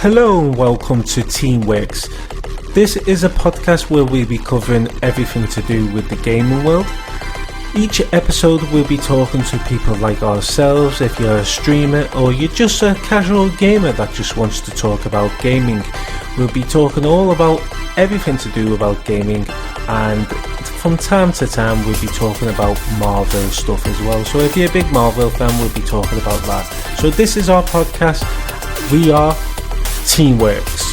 Hello and welcome to Teamworks. This is a podcast where we'll be covering everything to do with the gaming world. Each episode we'll be talking to people like ourselves. If you're a streamer or you're just a casual gamer that just wants to talk about gaming, we'll be talking all about everything to do about gaming, and from time to time we'll be talking about Marvel stuff as well. So if you're a big Marvel fan, we'll be talking about that. So this is our podcast. We are Teamworks.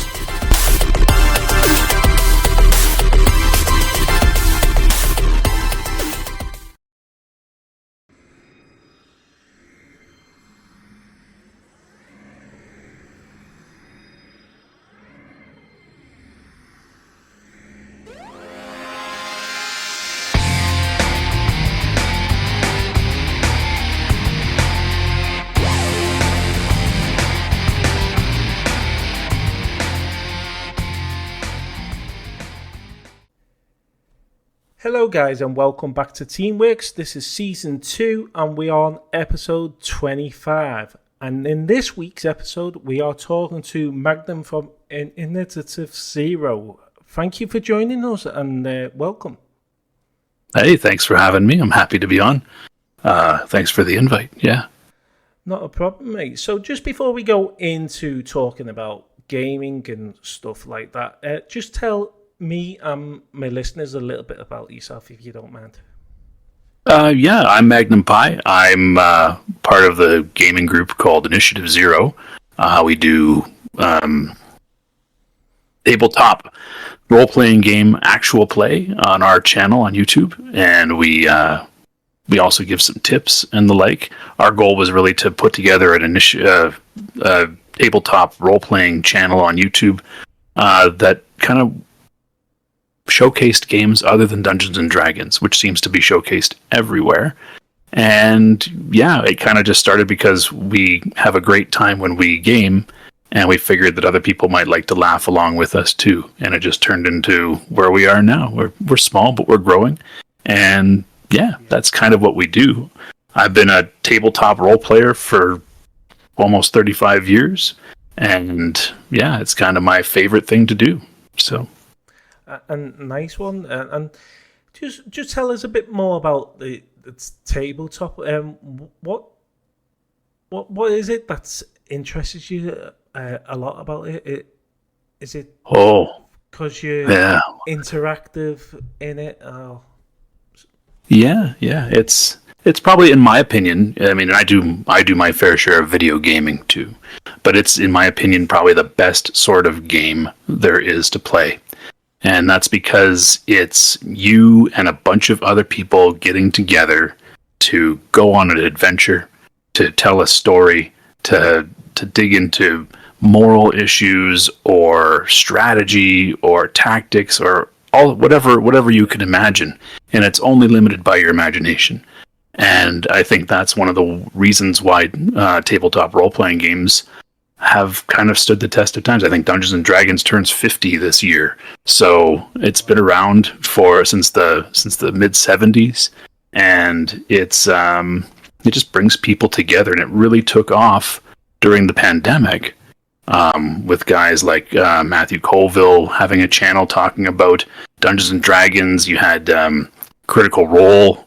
Hello guys and welcome back to Teamworks. This is season 2 and we are on episode 25. And in this week's episode we are talking to Magnum from Initiative Zero. Thank you for joining us and welcome. Hey, thanks for having me. I'm happy to be on. Thanks for the invite. Yeah. Not a problem, mate. So just before we go into talking about gaming and stuff like that, just tell me and my listeners a little bit about yourself, if you don't mind. Yeah, I'm Magnum Pi. I'm part of the gaming group called Initiative Zero. We do tabletop role-playing game actual play on our channel on YouTube, and we also give some tips and the like. Our goal was really to put together a tabletop role-playing channel on YouTube that kind of showcased games other than Dungeons and Dragons, which seems to be showcased everywhere. And yeah, it kind of just started because we have a great time when we game, and we figured that other people might like to laugh along with us too. And it just turned into where we are now. We're small, but we're growing. And yeah, that's kind of what we do. I've been a tabletop role player for almost 35 years. And yeah, it's kind of my favorite thing to do. So. And nice one. And just tell us a bit more about the tabletop. What is it that's interests you a lot about it? Is it because you're interactive in it? Oh. Yeah. It's probably, in my opinion. I mean, I do my fair share of video gaming too, but it's, in my opinion, probably the best sort of game there is to play. And that's because it's you and a bunch of other people getting together to go on an adventure, to tell a story, to dig into moral issues or strategy or tactics or whatever you can imagine. And it's only limited by your imagination. And I think that's one of the reasons why tabletop role-playing games have kind of stood the test of times. I think Dungeons and Dragons turns 50 this year, so it's been around since the mid 70s, and it just brings people together, and it really took off during the pandemic, with guys like Matthew Colville having a channel talking about Dungeons and Dragons. You had Critical Role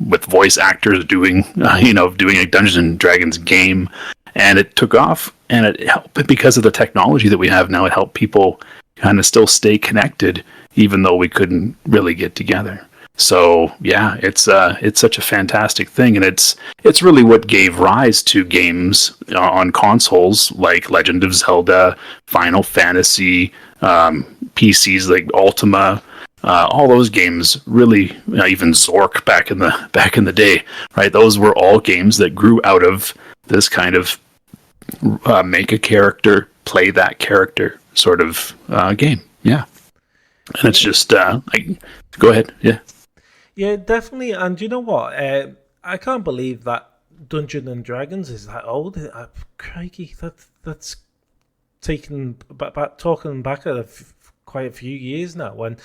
with voice actors doing a Dungeons and Dragons game. And it took off, and it helped because of the technology that we have now. It helped people kind of still stay connected, even though we couldn't really get together. So yeah, it's such a fantastic thing, and it's really what gave rise to games on consoles like Legend of Zelda, Final Fantasy, PCs like Ultima. All those games really, even Zork back in the day, right? Those were all games that grew out of this kind of make a character, play that character sort of game. Yeah. And it's just, go ahead. Yeah. Yeah, definitely. And you know what? I can't believe that Dungeons and Dragons is that old. Crikey, that's taken back, talking back quite a few years now. When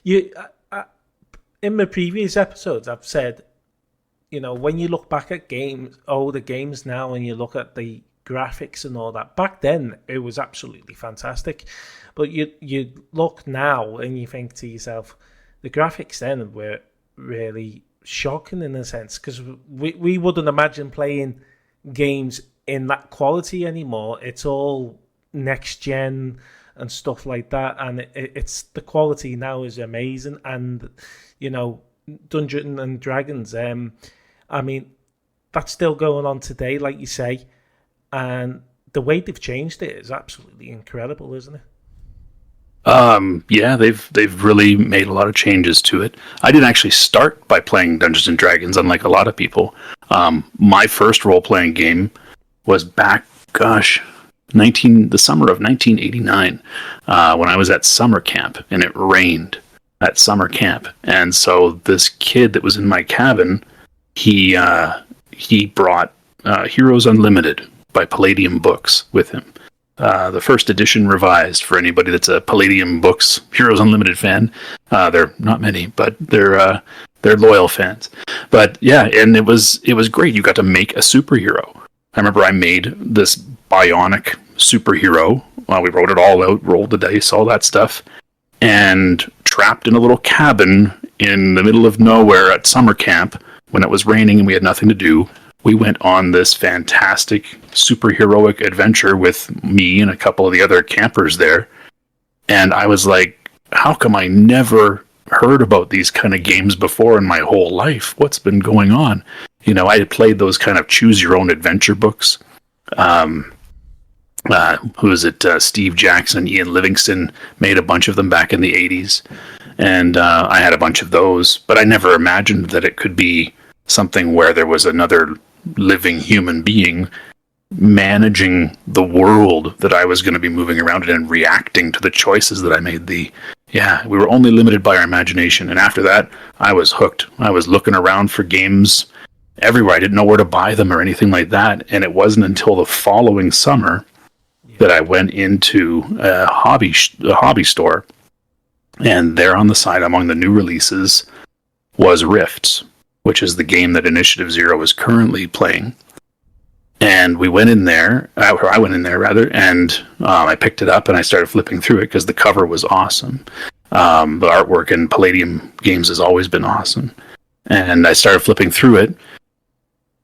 in my previous episodes, I've said, when you look back at older games now, and you look at the graphics and all that. Back then, it was absolutely fantastic. But you look now and you think to yourself, the graphics then were really shocking in a sense, because we wouldn't imagine playing games in that quality anymore. It's all next gen and stuff like that, and it's the quality now is amazing. And Dungeons and Dragons, I mean, that's still going on today, like you say, and the way they've changed it is absolutely incredible, isn't it? Yeah, they've really made a lot of changes to it. I didn't actually start by playing Dungeons and Dragons, unlike a lot of people. My first role-playing game was back, the summer of 1989, when I was at summer camp, and it rained at summer camp. And so this kid that was in my cabin, he brought Heroes Unlimited by Palladium Books with him. The first edition revised, for anybody that's a Palladium Books Heroes Unlimited fan. They're not many, but they're loyal fans. But yeah, and it was great. You got to make a superhero. I remember I made this bionic superhero. We wrote it all out, rolled the dice, all that stuff, and trapped in a little cabin in the middle of nowhere at summer camp when it was raining and we had nothing to do. We went on this fantastic superheroic adventure with me and a couple of the other campers there. And I was like, how come I never heard about these kind of games before in my whole life? What's been going on? I had played those kind of choose your own adventure books. Who is it? Steve Jackson, Ian Livingston made a bunch of them back in the 80s. And I had a bunch of those, but I never imagined that it could be something where there was another living human being managing the world that I was going to be moving around in and reacting to the choices that I made. We were only limited by our imagination. And after that, I was hooked. I was looking around for games everywhere. I didn't know where to buy them or anything like that. And it wasn't until the following summer that I went into a hobby store. And there on the side, among the new releases, was Rifts, which is the game that Initiative Zero is currently playing. And we went in there, or I went in there rather, and I picked it up and I started flipping through it because the cover was awesome. The artwork in Palladium games has always been awesome. And I started flipping through it,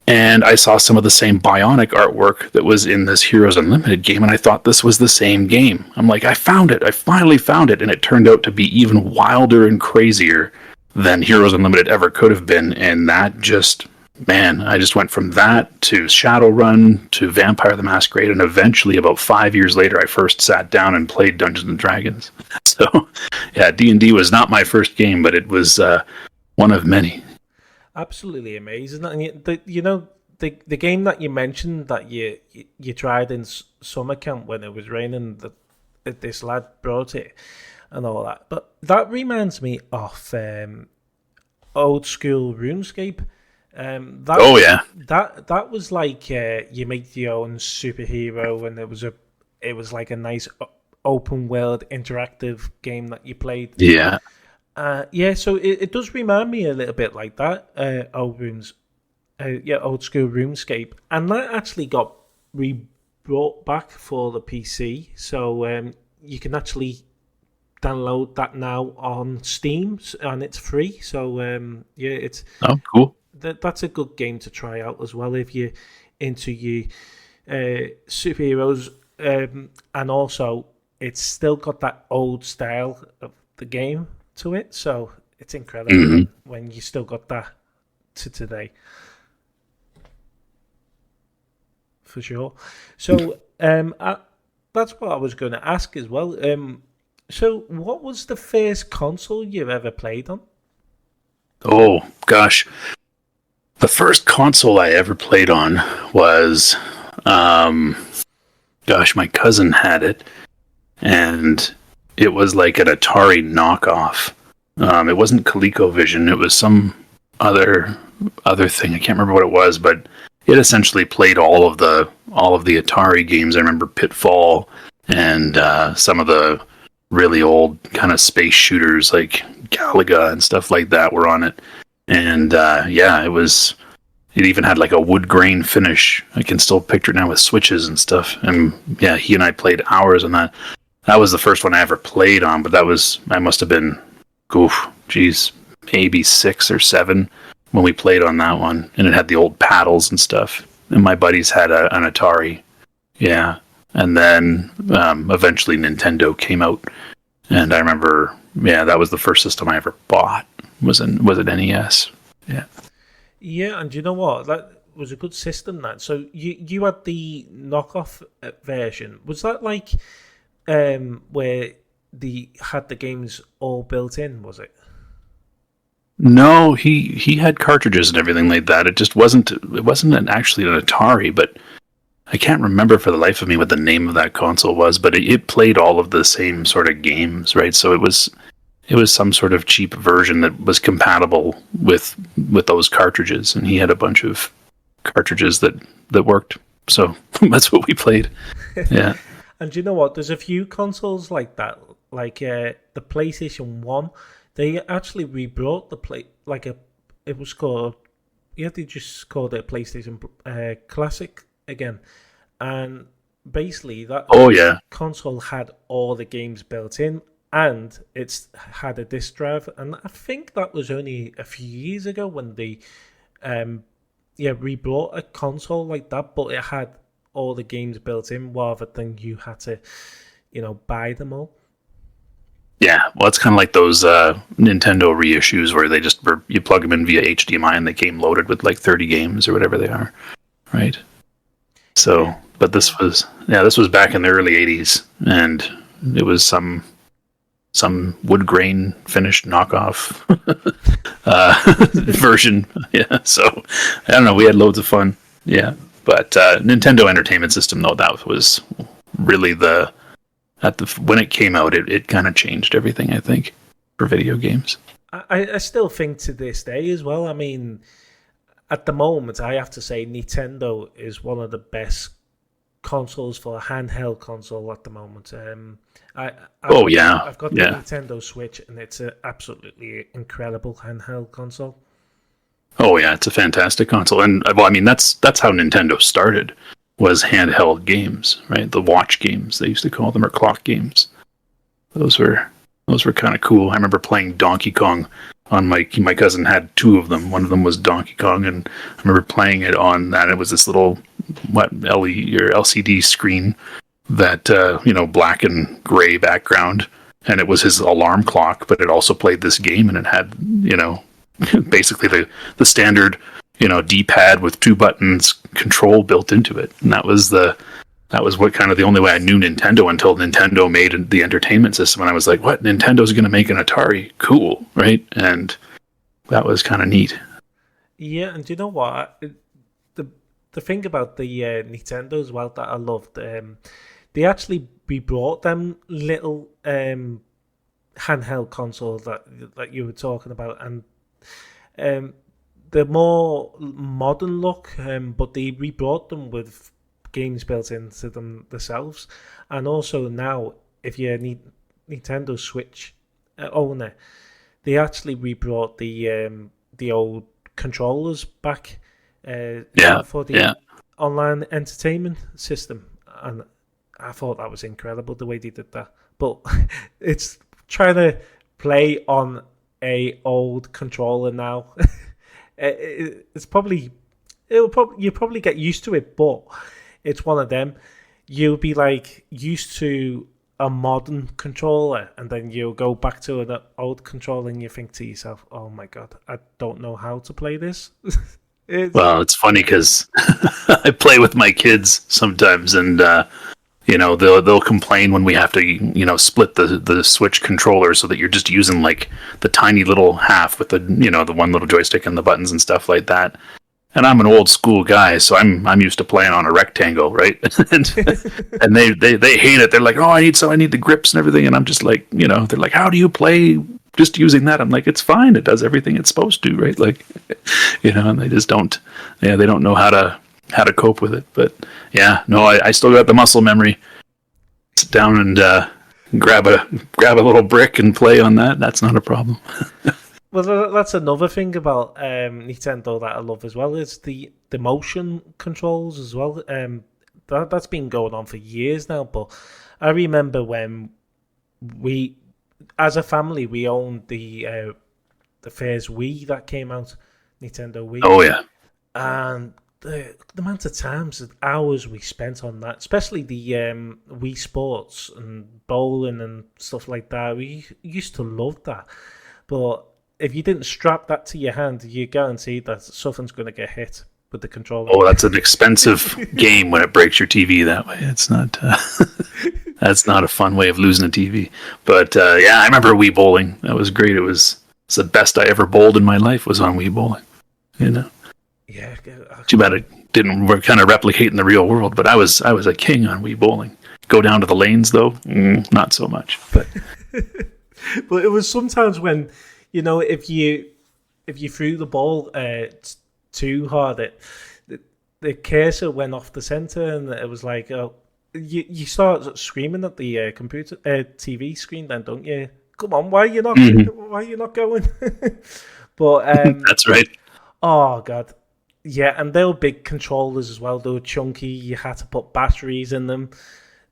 and I saw some of the same bionic artwork that was in this Heroes Unlimited game, and I thought this was the same game. I'm like, I found it! I finally found it! And it turned out to be even wilder and crazier than Heroes Unlimited ever could have been, and that just, man, I just went from that to Shadowrun to Vampire the Masquerade, and eventually, about 5 years later, I first sat down and played Dungeons and Dragons. So, yeah, D&D was not my first game, but it was one of many. Absolutely amazing. And the game that you mentioned that you tried in summer camp when it was raining, that this lad brought it and all that. But that reminds me of old school RuneScape. That was like you make your own superhero, and it was like a nice open world interactive game that you played. Yeah. So it does remind me a little bit like that, old school RuneScape, and that actually got brought back for the PC, so you can actually download that now on Steam, and it's free. So it's cool. That's a good game to try out as well if you're into your superheroes, and also it's still got that old style of the game to it, so it's incredible when you still got that to today, for sure. So that's what I was going to ask as well. So what was the first console you've ever played on? Oh gosh, the first console I ever played on was my cousin had it, and it was like an Atari knockoff. It wasn't ColecoVision. It was some other thing. I can't remember what it was, but it essentially played all of the Atari games. I remember Pitfall and some of the really old kind of space shooters like Galaga and stuff like that were on it. And it It even had like a wood grain finish. I can still picture it now with switches and stuff. And yeah, he and I played hours on that. That was the first one I ever played on, but I must have been, maybe 6 or 7 when we played on that one. And it had the old paddles and stuff. And my buddies had an Atari. Yeah. And then eventually Nintendo came out. And I remember, that was the first system I ever bought. Was an NES. Yeah. Yeah, and you know what? That was a good system, that. So you had the knockoff version. Was that like where they had the games all built in, was it? No, he had cartridges and everything like that. It wasn't actually an Atari, but I can't remember for the life of me what the name of that console was, but it played all of the same sort of games, right? So it was some sort of cheap version that was compatible with those cartridges, and he had a bunch of cartridges that worked. So that's what we played. Yeah. And you know what? There's a few consoles like that, like the PlayStation 1. They actually rebrought it was called, they just called it PlayStation Classic again. And basically that console had all the games built in, and it's had a disc drive. And I think that was only a few years ago when they rebrought a console like that, but it had all the games built in rather than you had to, buy them all. Yeah, well, it's kind of like those Nintendo reissues where you plug them in via HDMI and they came loaded with like 30 games or whatever they are, right? So, but this was back in the early 80s, and it was some wood grain finished knockoff version. Yeah, so I don't know. We had loads of fun. Yeah, but Nintendo Entertainment System, though, that was really when it came out, it kind of changed everything, I think, for video games. I still think to this day as well. I mean, at the moment, I have to say Nintendo is one of the best consoles for a handheld console at the moment. I've got the Nintendo Switch, and it's an absolutely incredible handheld console. Oh yeah, it's a fantastic console, and well, I mean that's how Nintendo started, was handheld games, right? The watch games, they used to call them, or clock games. Those were kind of cool. I remember playing Donkey Kong on my cousin had 2 of them. One of them was Donkey Kong, and I remember playing it on that. It was this little LCD screen that black and gray background, and it was his alarm clock, but it also played this game, and it had basically the standard D-pad with 2 buttons control built into it. And that was what kind of the only way I knew Nintendo, until Nintendo made the entertainment system, and I was like, what? Nintendo's going to make an Atari? Cool, right? And that was kind of neat. Yeah, and do you know what? The thing about the Nintendo as well that I loved, they actually rebrought them little handheld consoles that you were talking about, and they're more modern look, but they rebrought them with games built into them themselves. And also now, if you're a Nintendo Switch owner, they actually rebrought the old controllers back for the online entertainment system, and I thought that was incredible the way they did that. But it's trying to play on a old controller now. You'll probably get used to it, but it's one of them. You'll be like used to a modern controller, and then you'll go back to an old controller, and you think to yourself, "Oh my god, I don't know how to play this." Well, it's funny because I play with my kids sometimes, and they'll complain when we have to split the Switch controller so that you're just using like the tiny little half with the the one little joystick and the buttons and stuff like that. And I'm an old school guy, so I'm used to playing on a rectangle, right? and they hate it. They're like, "Oh, I need the grips and everything." And I'm just like, they're like, "How do you play just using that?" I'm like, "It's fine. It does everything it's supposed to, right?" Like, and they just don't. Yeah, they don't know how to cope with it. But yeah, no, I still got the muscle memory. Sit down and grab a little brick and play on that. That's not a problem. Well, that's another thing about Nintendo that I love as well is the motion controls as well. That's been going on for years now, but I remember when we, as a family, we owned the first Wii that came out, Nintendo Wii. Oh yeah. And the amount of times and hours we spent on that, especially the Wii Sports and bowling and stuff like that, we used to love that. But if you didn't strap that to your hand, you're guaranteed that something's going to get hit with the controller. Oh, that's an expensive game when it breaks your TV that way. It's not. That's not a fun way of losing a TV. But yeah, I remember Wii bowling. That was great. It's the best I ever bowled in my life was on Wii bowling. You know. Yeah. Too bad it didn't kind of replicate in the real world. But I was a king on Wii bowling. Go down to the lanes though, not so much. But but it was sometimes when, you know, if you threw the ball too hard, the cursor went off the center, and it was like, oh, you start screaming at the computer TV screen, then, don't you? Come on, why are you not? Why are you not going? But that's right. Oh god, yeah, and they were big controllers as well. They were chunky. You had to put batteries in them.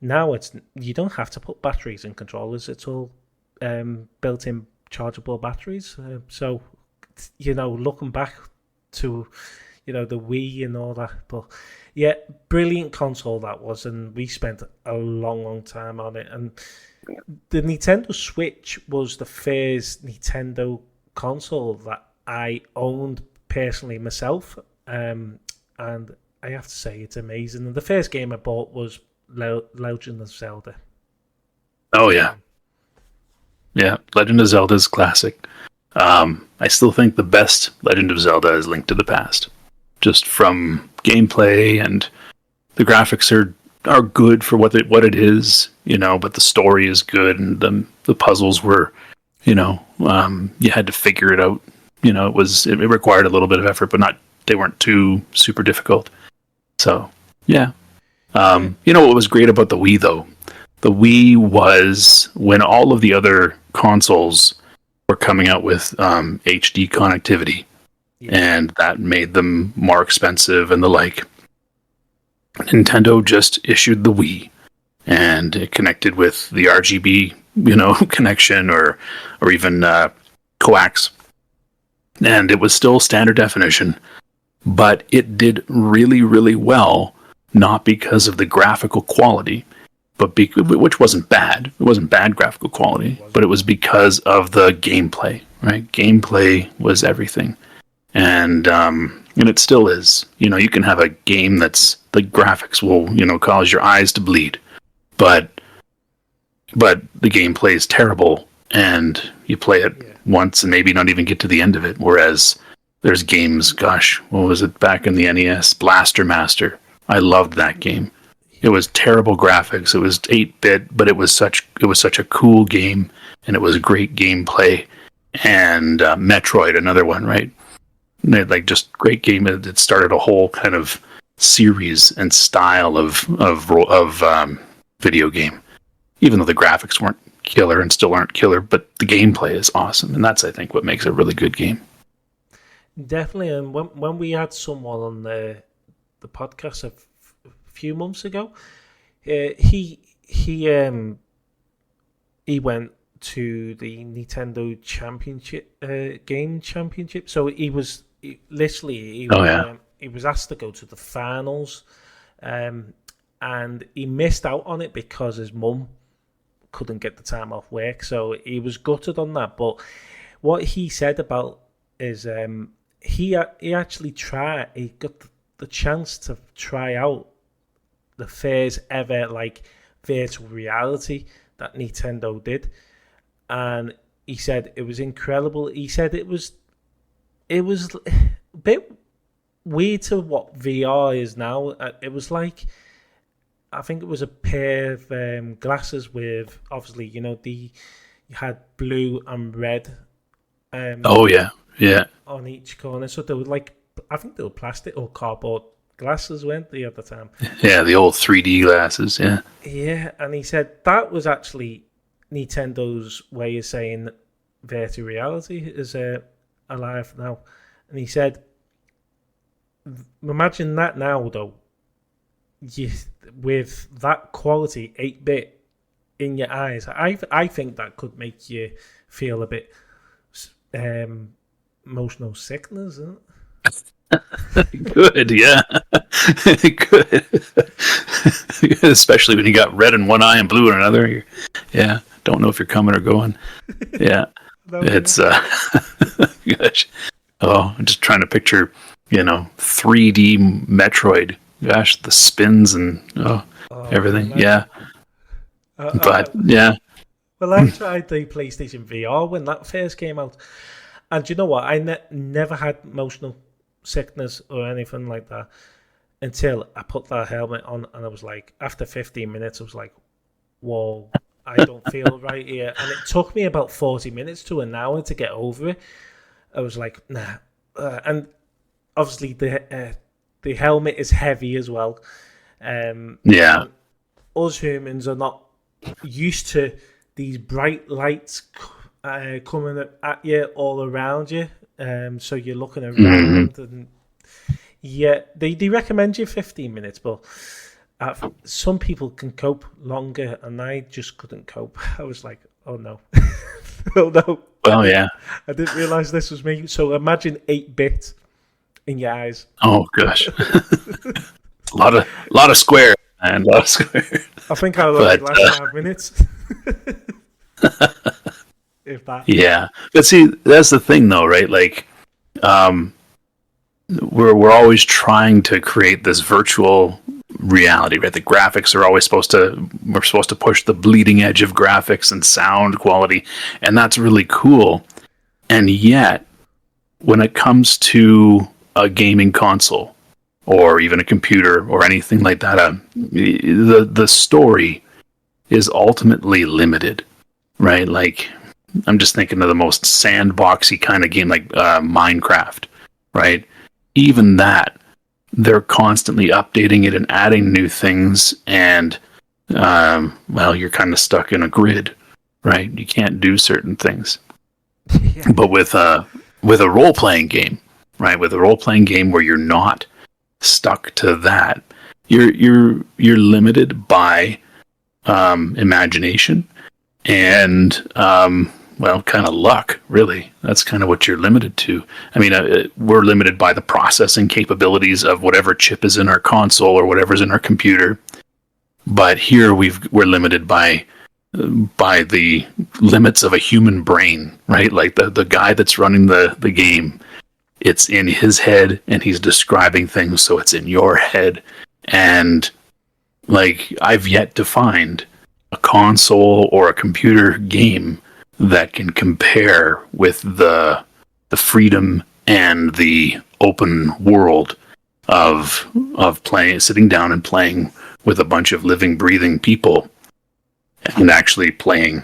Now you don't have to put batteries in controllers. It's all built-in chargeable batteries. So, you know, looking back to, you know, the Wii and all that, but yeah, brilliant console that was, and we spent a long time on it. And the Nintendo Switch was the first Nintendo console that I owned personally myself, and I have to say it's amazing. And the first game I bought was Legend of Zelda. Oh yeah. Yeah, Legend of Zelda is classic. I still think the best Legend of Zelda is Link to the Past. Just from gameplay, and the graphics are good for what it is, you know, but the story is good, and the puzzles were, you know, you had to figure it out. You know, it required a little bit of effort, but they weren't too super difficult. So, yeah. You know what was great about the Wii though? The Wii was when all of the other consoles were coming out with HD connectivity, and that made them more expensive and the like. Nintendo just issued the Wii, and it connected with the RGB, you know, connection or even coax, and it was still standard definition, but it did really, really well, not because of the graphical quality, but which wasn't bad. It wasn't bad graphical quality, but it was because of the gameplay, right? Gameplay was everything. And it still is. You know, you can have a game that's, the graphics will, you know, cause your eyes to bleed, but the gameplay is terrible, and you play it once and maybe not even get to the end of it. Whereas there's games, gosh, what was it back in the NES? Blaster Master. I loved that game. It was terrible graphics. It was 8-bit, but it was such a cool game, and it was great gameplay. And Metroid, another one, right? Like, just great game. It started a whole kind of series and style of video game. Even though the graphics weren't killer and still aren't killer, but the gameplay is awesome, and that's, I think, what makes it a really good game. Definitely. And when we had someone on the podcast a few months ago, he went to the Nintendo Game Championship. So he was asked to go to the finals, and he missed out on it because his mum couldn't get the time off work. So he was gutted on that. But what he said about is he actually tried. He got the chance to try out the first ever like virtual reality that Nintendo did, and he said it was incredible. He said it was a bit weird to what VR is now. It was like, I think it was a pair of glasses with, obviously, you know, you had blue and red. Oh yeah. On each corner, so they were like, I think they were plastic or cardboard glasses, weren't they, at the time? Yeah, the old 3D glasses, yeah. Yeah, and he said that was actually Nintendo's way of saying virtual reality, is alive now, and he said, "Imagine that now, though, with that quality 8-bit in your eyes. I think that could make you feel a bit emotional sickness, isn't it?" Good, yeah. Good. Especially when you got red in one eye and blue in another. Yeah, don't know if you're coming or going. Yeah, it's gosh. Oh, I'm just trying to picture, 3D Metroid. Gosh, the spins and everything. Yeah, but yeah. Well, I tried the PlayStation VR when that first came out, and you know what? I never had emotional sickness or anything like that until I put that helmet on, and I was like, after 15 minutes, I was like, whoa, I don't feel right here. And it took me about 40 minutes to an hour to get over it. I was like, nah. And obviously the helmet is heavy as well. Yeah. Us humans are not used to these bright lights coming at you all around you. So you're looking around, and yeah, they recommend you 15 minutes, but some people can cope longer, and I just couldn't cope. I was like, oh no, oh no. Well, yeah. I didn't realize this was me. So imagine 8-bit in your eyes. Oh gosh, a lot of square and a lot of square. I think I'll only last 5 minutes. If that. Yeah, but see, that's the thing, though, right? Like, we're always trying to create this virtual reality, right? The graphics are always we're supposed to push the bleeding edge of graphics and sound quality, and that's really cool. And yet, when it comes to a gaming console or even a computer or anything like that, the story is ultimately limited, right? Like, I'm just thinking of the most sandboxy kind of game like Minecraft, right? Even that, they're constantly updating it and adding new things, and well, you're kind of stuck in a grid, right? You can't do certain things. Yeah. But with a role-playing game, right? With a role-playing game where you're not stuck to that, you're limited by imagination and well, kind of luck, really. That's kind of what you're limited to. I mean, we're limited by the processing capabilities of whatever chip is in our console or whatever's in our computer. But here we're limited by the limits of a human brain, right? Like the guy that's running the game, it's in his head and he's describing things, so it's in your head. And like, I've yet to find a console or a computer game that can compare with the freedom and the open world of sitting down and playing with a bunch of living, breathing people and actually playing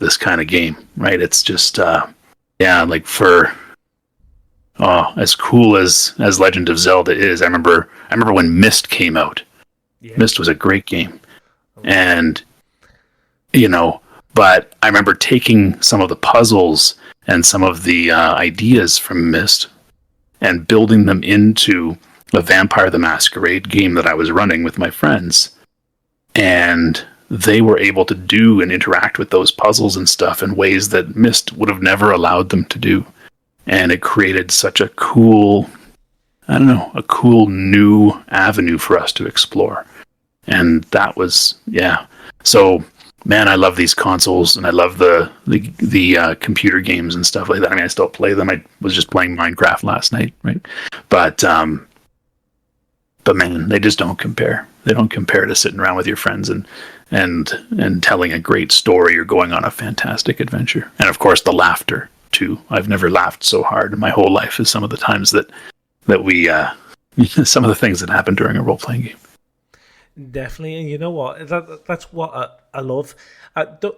this kind of game, right? It's just like as cool as Legend of Zelda is. I remember when Myst came out. Yeah. Myst was a great game, and but I remember taking some of the puzzles and some of the ideas from Myst and building them into a Vampire the Masquerade game that I was running with my friends. And they were able to do and interact with those puzzles and stuff in ways that Myst would have never allowed them to do. And it created such a cool new avenue for us to explore. And that was, yeah. So, man, I love these consoles, and I love the computer games and stuff like that. I mean, I still play them. I was just playing Minecraft last night, right? But man, they just don't compare. They don't compare to sitting around with your friends and telling a great story or going on a fantastic adventure. And of course, the laughter too. I've never laughed so hard in my whole life as some of the times that we some of the things that happen during a role-playing game. Definitely, and you know what? That's what I love.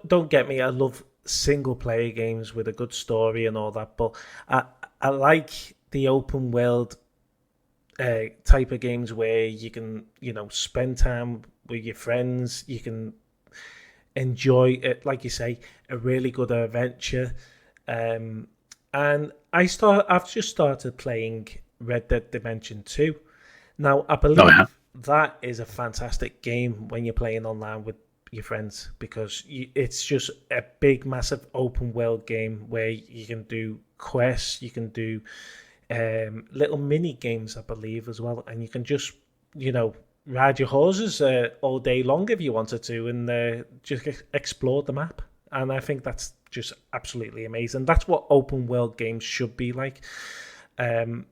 Don't get me. I love single-player games with a good story and all that, but I like the open world type of games where you can, spend time with your friends. You can enjoy it, like you say, a really good adventure. And and I've just started playing Red Dead Redemption 2. Now, I believe that is a fantastic game when you're playing online with your friends, because it's just a big, massive open world game where you can do quests, you can do little mini games, I believe, as well, and you can just, ride your horses all day long if you wanted to, and just explore the map. And I think that's just absolutely amazing. That's what open world games should be like. And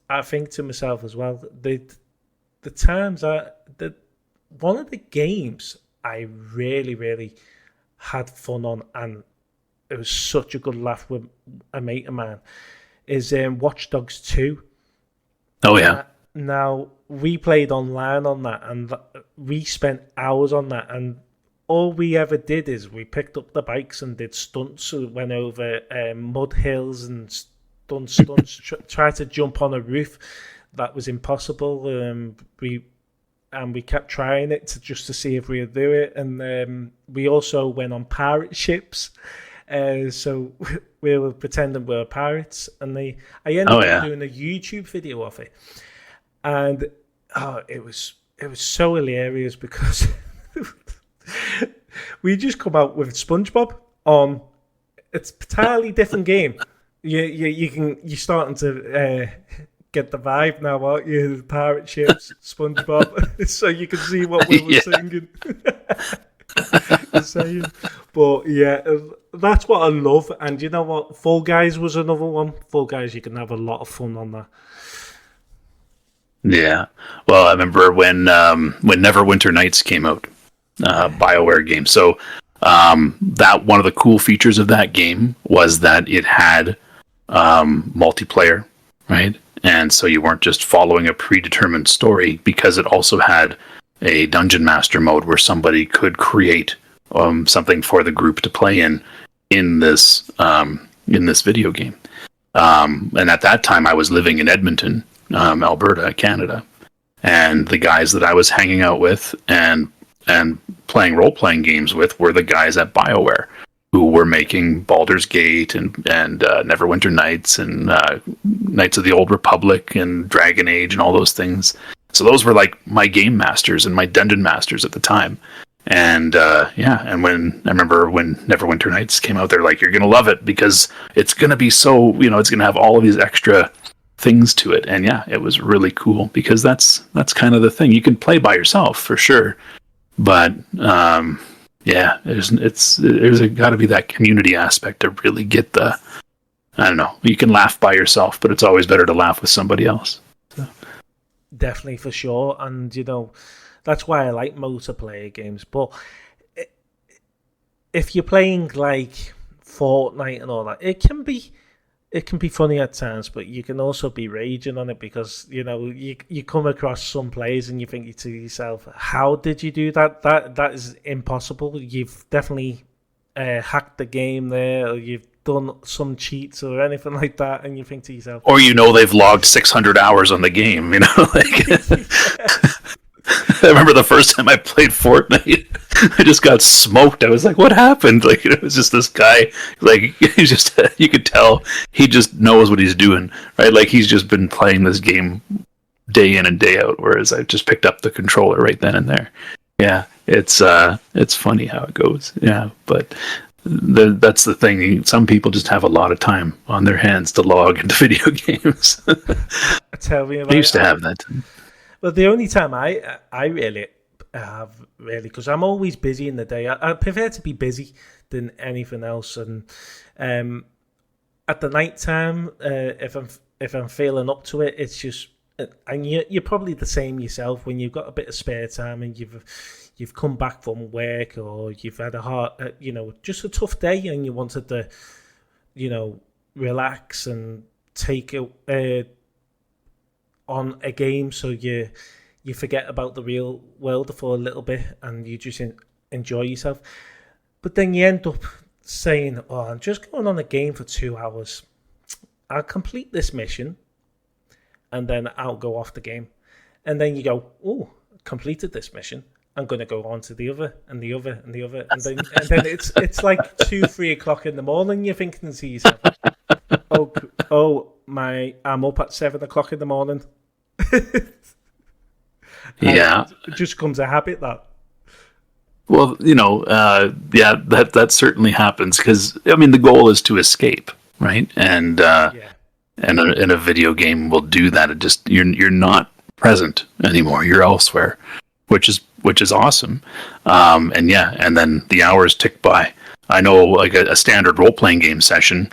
I think to myself as well, the times one of the games I really, really had fun on, and it was such a good laugh with a mate of mine, is Watch Dogs 2. Oh, yeah. Now, we played online on that, and we spent hours on that, and all we ever did is we picked up the bikes and did stunts. So went over mud hills and done stunts, tried to jump on a roof. That was impossible. We kept trying it just to see if we would do it. And we also went on pirate ships. So we were pretending we were pirates. And I ended up doing a YouTube video of it. And it was so hilarious because we just come out with SpongeBob on. It's an entirely different game. You're starting to get the vibe now, aren't you? The pirate ships, SpongeBob, so you can see what we were singing. But yeah, that's what I love. And you know what? Fall Guys was another one. Fall Guys, you can have a lot of fun on that. Yeah. Well, I remember when Neverwinter Nights came out, BioWare game. So that one of the cool features of that game was that it had multiplayer, right? And so you weren't just following a predetermined story, because it also had a dungeon master mode where somebody could create something for the group to play in this video game. And at that time, I was living in Edmonton, Alberta, Canada, and the guys that I was hanging out with and playing role-playing games with were the guys at BioWare, who were making Baldur's Gate and Neverwinter Nights and Knights of the Old Republic and Dragon Age and all those things. So those were like my game masters and my dungeon masters at the time. And and when Neverwinter Nights came out, they're like, you're going to love it because it's going to be so, it's going to have all of these extra things to it. And yeah, it was really cool because that's kind of the thing. You can play by yourself for sure. But there's got to be that community aspect to really get the, I don't know, you can laugh by yourself, but it's always better to laugh with somebody else. So. Definitely, for sure. And, that's why I like multiplayer games. But if you're playing like Fortnite and all that, it can be funny at times, but you can also be raging on it because, you come across some players and you think to yourself, how did you do that? That is impossible. You've definitely hacked the game there, or you've done some cheats or anything like that, and you think to yourself... Or they've logged 600 hours on the game, I remember the first time I played Fortnite, I just got smoked. I was like, what happened? It was just this guy, he's just, you could tell he just knows what he's doing, right? He's just been playing this game day in and day out, whereas I just picked up the controller right then and there. Yeah, it's funny how it goes. Yeah, but that's the thing. Some people just have a lot of time on their hands to log into video games. Tell me about I used to have that time. Well, the only time I really have, because I'm always busy in the day. I prefer to be busy than anything else. And at the night time, if I'm feeling up to it, it's just, and you're probably the same yourself when you've got a bit of spare time and you've come back from work, or you've had a hard, just a tough day, and you wanted to, relax and take on a game, so you forget about the real world for a little bit and you just enjoy yourself. But then you end up saying, I'm just going on a game for 2 hours. I'll complete this mission and then I'll go off the game. And then you go, completed this mission. I'm going to go on to the other and the other and the other, and then it's like 2-3 o'clock in the morning. You're thinking to yourself, I'm up at 7 o'clock in the morning. Yeah, it just becomes a habit that. well, that certainly happens because I mean the goal is to escape, right? And in a video game will do that. It just you're not present anymore. You're elsewhere, which is awesome. And then the hours tick by. I know like a standard role playing game session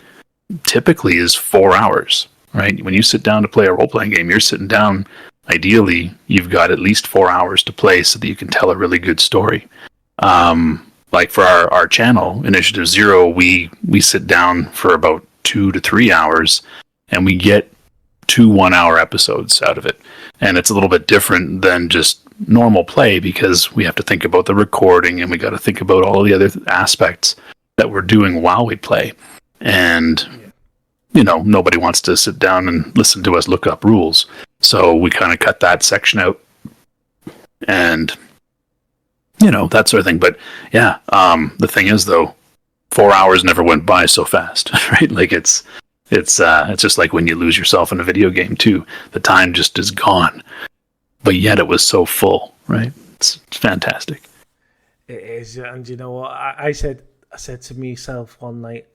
typically is 4 hours, right? When you sit down to play a role playing game, you're sitting down. Ideally, you've got at least 4 hours to play so that you can tell a really good story. Like for our channel, Initiative Zero, we sit down for about 2 to 3 hours, and we get 2 1-hour episodes out of it. And it's a little bit different than just normal play because we have to think about the recording and we got to think about all the other aspects that we're doing while we play. And, nobody wants to sit down and listen to us look up rules. So we kind of cut that section out and, that sort of thing. But yeah, the thing is though, 4 hours never went by so fast, right? Like it's just like when you lose yourself in a video game too. The time just is gone, but yet it was so full, right? It's fantastic. It is, and you know what? I said to myself one night.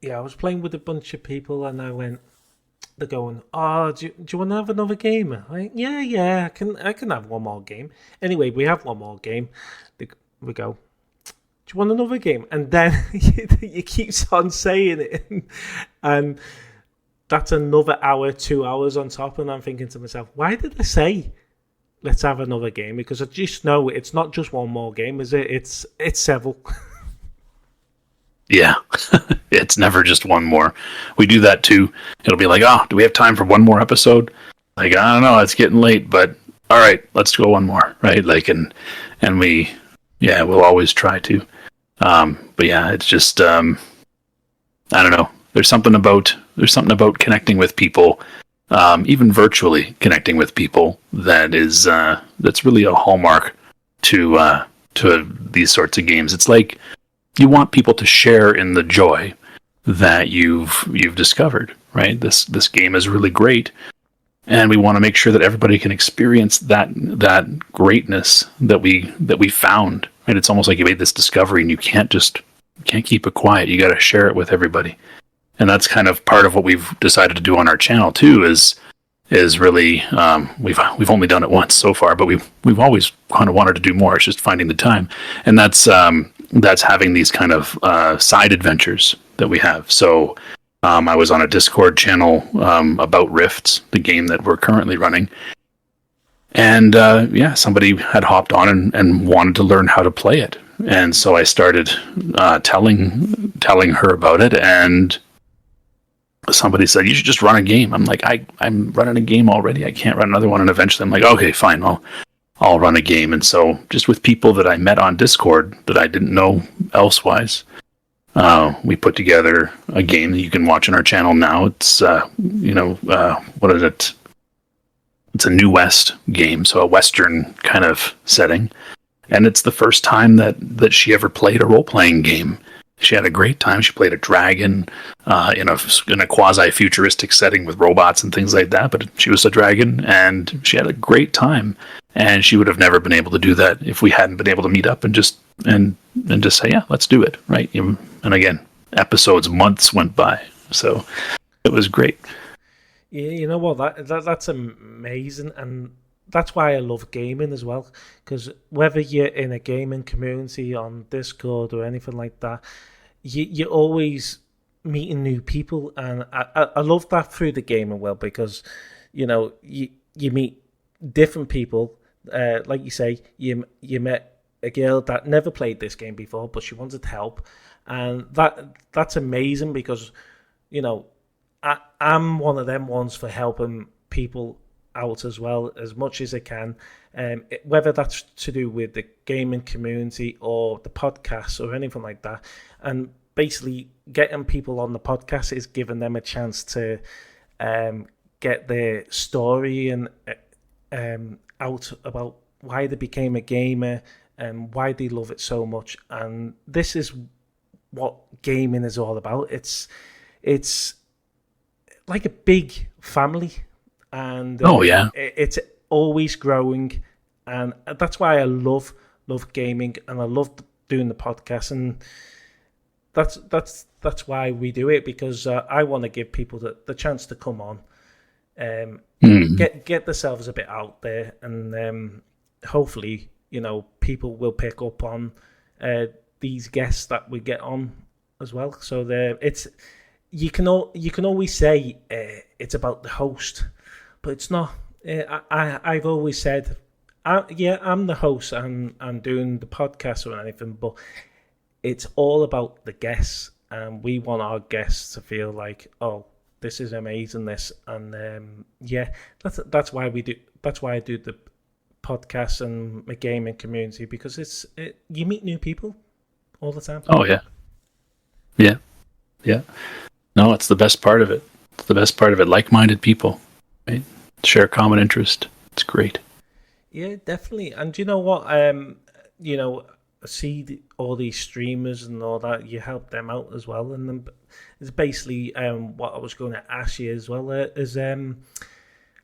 I was playing with a bunch of people, and they're going, "Oh, do you want to have another game?" I'm like, yeah, I can have one more game. Anyway, we have one more game. We go, do you want another game? And then you keep on saying it, and that's another hour, 2 hours on top. And I'm thinking to myself, why did I say let's have another game? Because I just know it's not just one more game, is it? It's several. Yeah, it's never just one more. We do that too. It'll be like, do we have time for one more episode? Like, I don't know, it's getting late, but all right, let's go one more, right? Like, and we'll always try to. But yeah, it's just, I don't know. There's something about connecting with people, even virtually connecting with people that's really a hallmark to these sorts of games. It's like you want people to share in the joy that you've discovered, right? This game is really great, and we want to make sure that everybody can experience that greatness that we found. Right? It's almost like you made this discovery, and you can't keep it quiet. You got to share it with everybody, and that's kind of part of what we've decided to do on our channel too. Is really we've only done it once so far, but we've always kind of wanted to do more. It's just finding the time, and that's having these kind of side adventures that we have. So I was on a Discord channel about Rifts, the game that we're currently running, and somebody had hopped on and wanted to learn how to play it, and so I started telling her about it, and somebody said, you should just run a game. I'm like, I'm running a game already. I can't run another one. And eventually I'm like, okay, fine. I'll run a game. And so just with people that I met on Discord that I didn't know elsewise, we put together a game that you can watch on our channel now. It's, what is it? It's a New West game. So a Western kind of setting. And it's the first time that she ever played a role-playing game. She had a great time. She played a dragon in a quasi-futuristic setting with robots and things like that. But she was a dragon, and she had a great time. And she would have never been able to do that if we hadn't been able to meet up and just say, yeah, let's do it, right? And again, months went by, so it was great. Yeah, you know what? That's amazing, and that's why I love gaming as well. Because whether you're in a gaming community on Discord or anything like that, you're always meeting new people, and I love that through the gaming world because you meet different people. Like you say, you met a girl that never played this game before, but she wanted help, and that's amazing because I'm one of them ones for helping people out as well as much as I can, whether that's to do with the gaming community or the podcast or anything like that. And basically getting people on the podcast is giving them a chance to get their story and out about why they became a gamer and why they love it so much. And this is what gaming is all about. It's like a big family, and it's always growing, and that's why I love gaming, and I love doing the podcast, and that's why we do it, because I want to give people the chance to come on, get themselves a bit out there, and hopefully, people will pick up on these guests that we get on as well. So you can always say it's about the host, but it's not. I've always said, I'm the host, I'm doing the podcast or anything, but it's all about the guests, and we want our guests to feel like, oh, this is amazing, this, and that's why we do. That's why I do the podcast and the gaming community, because you meet new people all the time. Oh yeah. No, it's the best part of it. It's the best part of it. Like-minded people, right? Share common interest. It's great. Yeah, definitely. And you know what? See all these streamers and all that. You help them out as well, and then it's basically what I was going to ask you as well.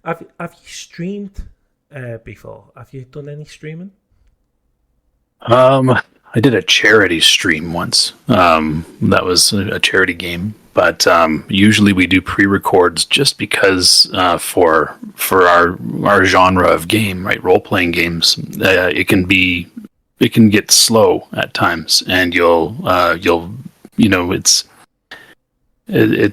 Have you streamed before? Have you done any streaming? I did a charity stream once. That was a charity game, but usually we do pre-records just because for our genre of game, right? Role-playing games, it can get slow at times, and it's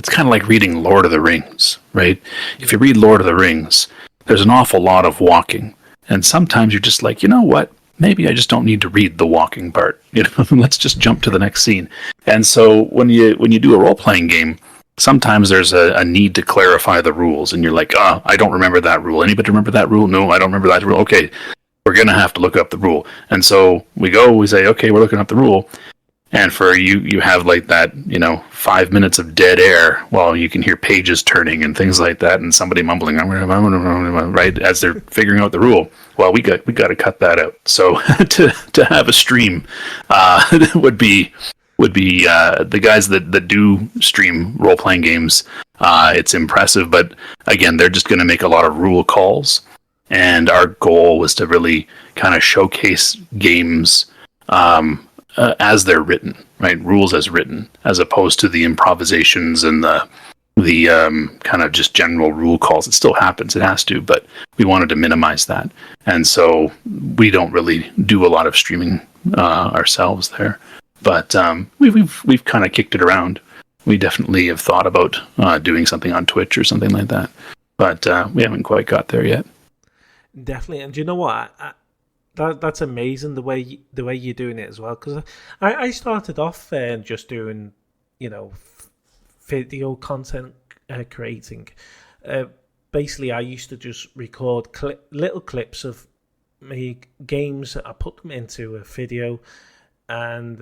kind of like reading Lord of the Rings, right? If you read Lord of the Rings, there's an awful lot of walking, and sometimes you're just like, you know what? Maybe I just don't need to read the walking part. Let's just jump to the next scene. And so when you do a role-playing game, sometimes there's a need to clarify the rules, and you're like, I don't remember that rule. Anybody remember that rule? No, I don't remember that rule. Okay, we're going to have to look up the rule. And so we say, okay, we're looking up the rule. And for you have like that, 5 minutes of dead air while you can hear pages turning and things like that, and somebody mumbling, right, as they're figuring out the rule. Well, we got to cut that out. So to have a stream would be the guys that do stream role playing games. It's impressive, but again, they're just going to make a lot of rule calls, and our goal was to really kind of showcase games as they're written, right? Rules as written, as opposed to the improvisations and the kind of just general rule calls. It still happens, it has to, but we wanted to minimize that, and so we don't really do a lot of streaming ourselves there. But we've kind of kicked it around. We definitely have thought about doing something on Twitch or something like that, but we haven't quite got there yet. Definitely, and do you know what? That's amazing the way you're doing it as well. Because I started off just doing, video content creating. Basically, I used to just record little clips of my games. I put them into a video and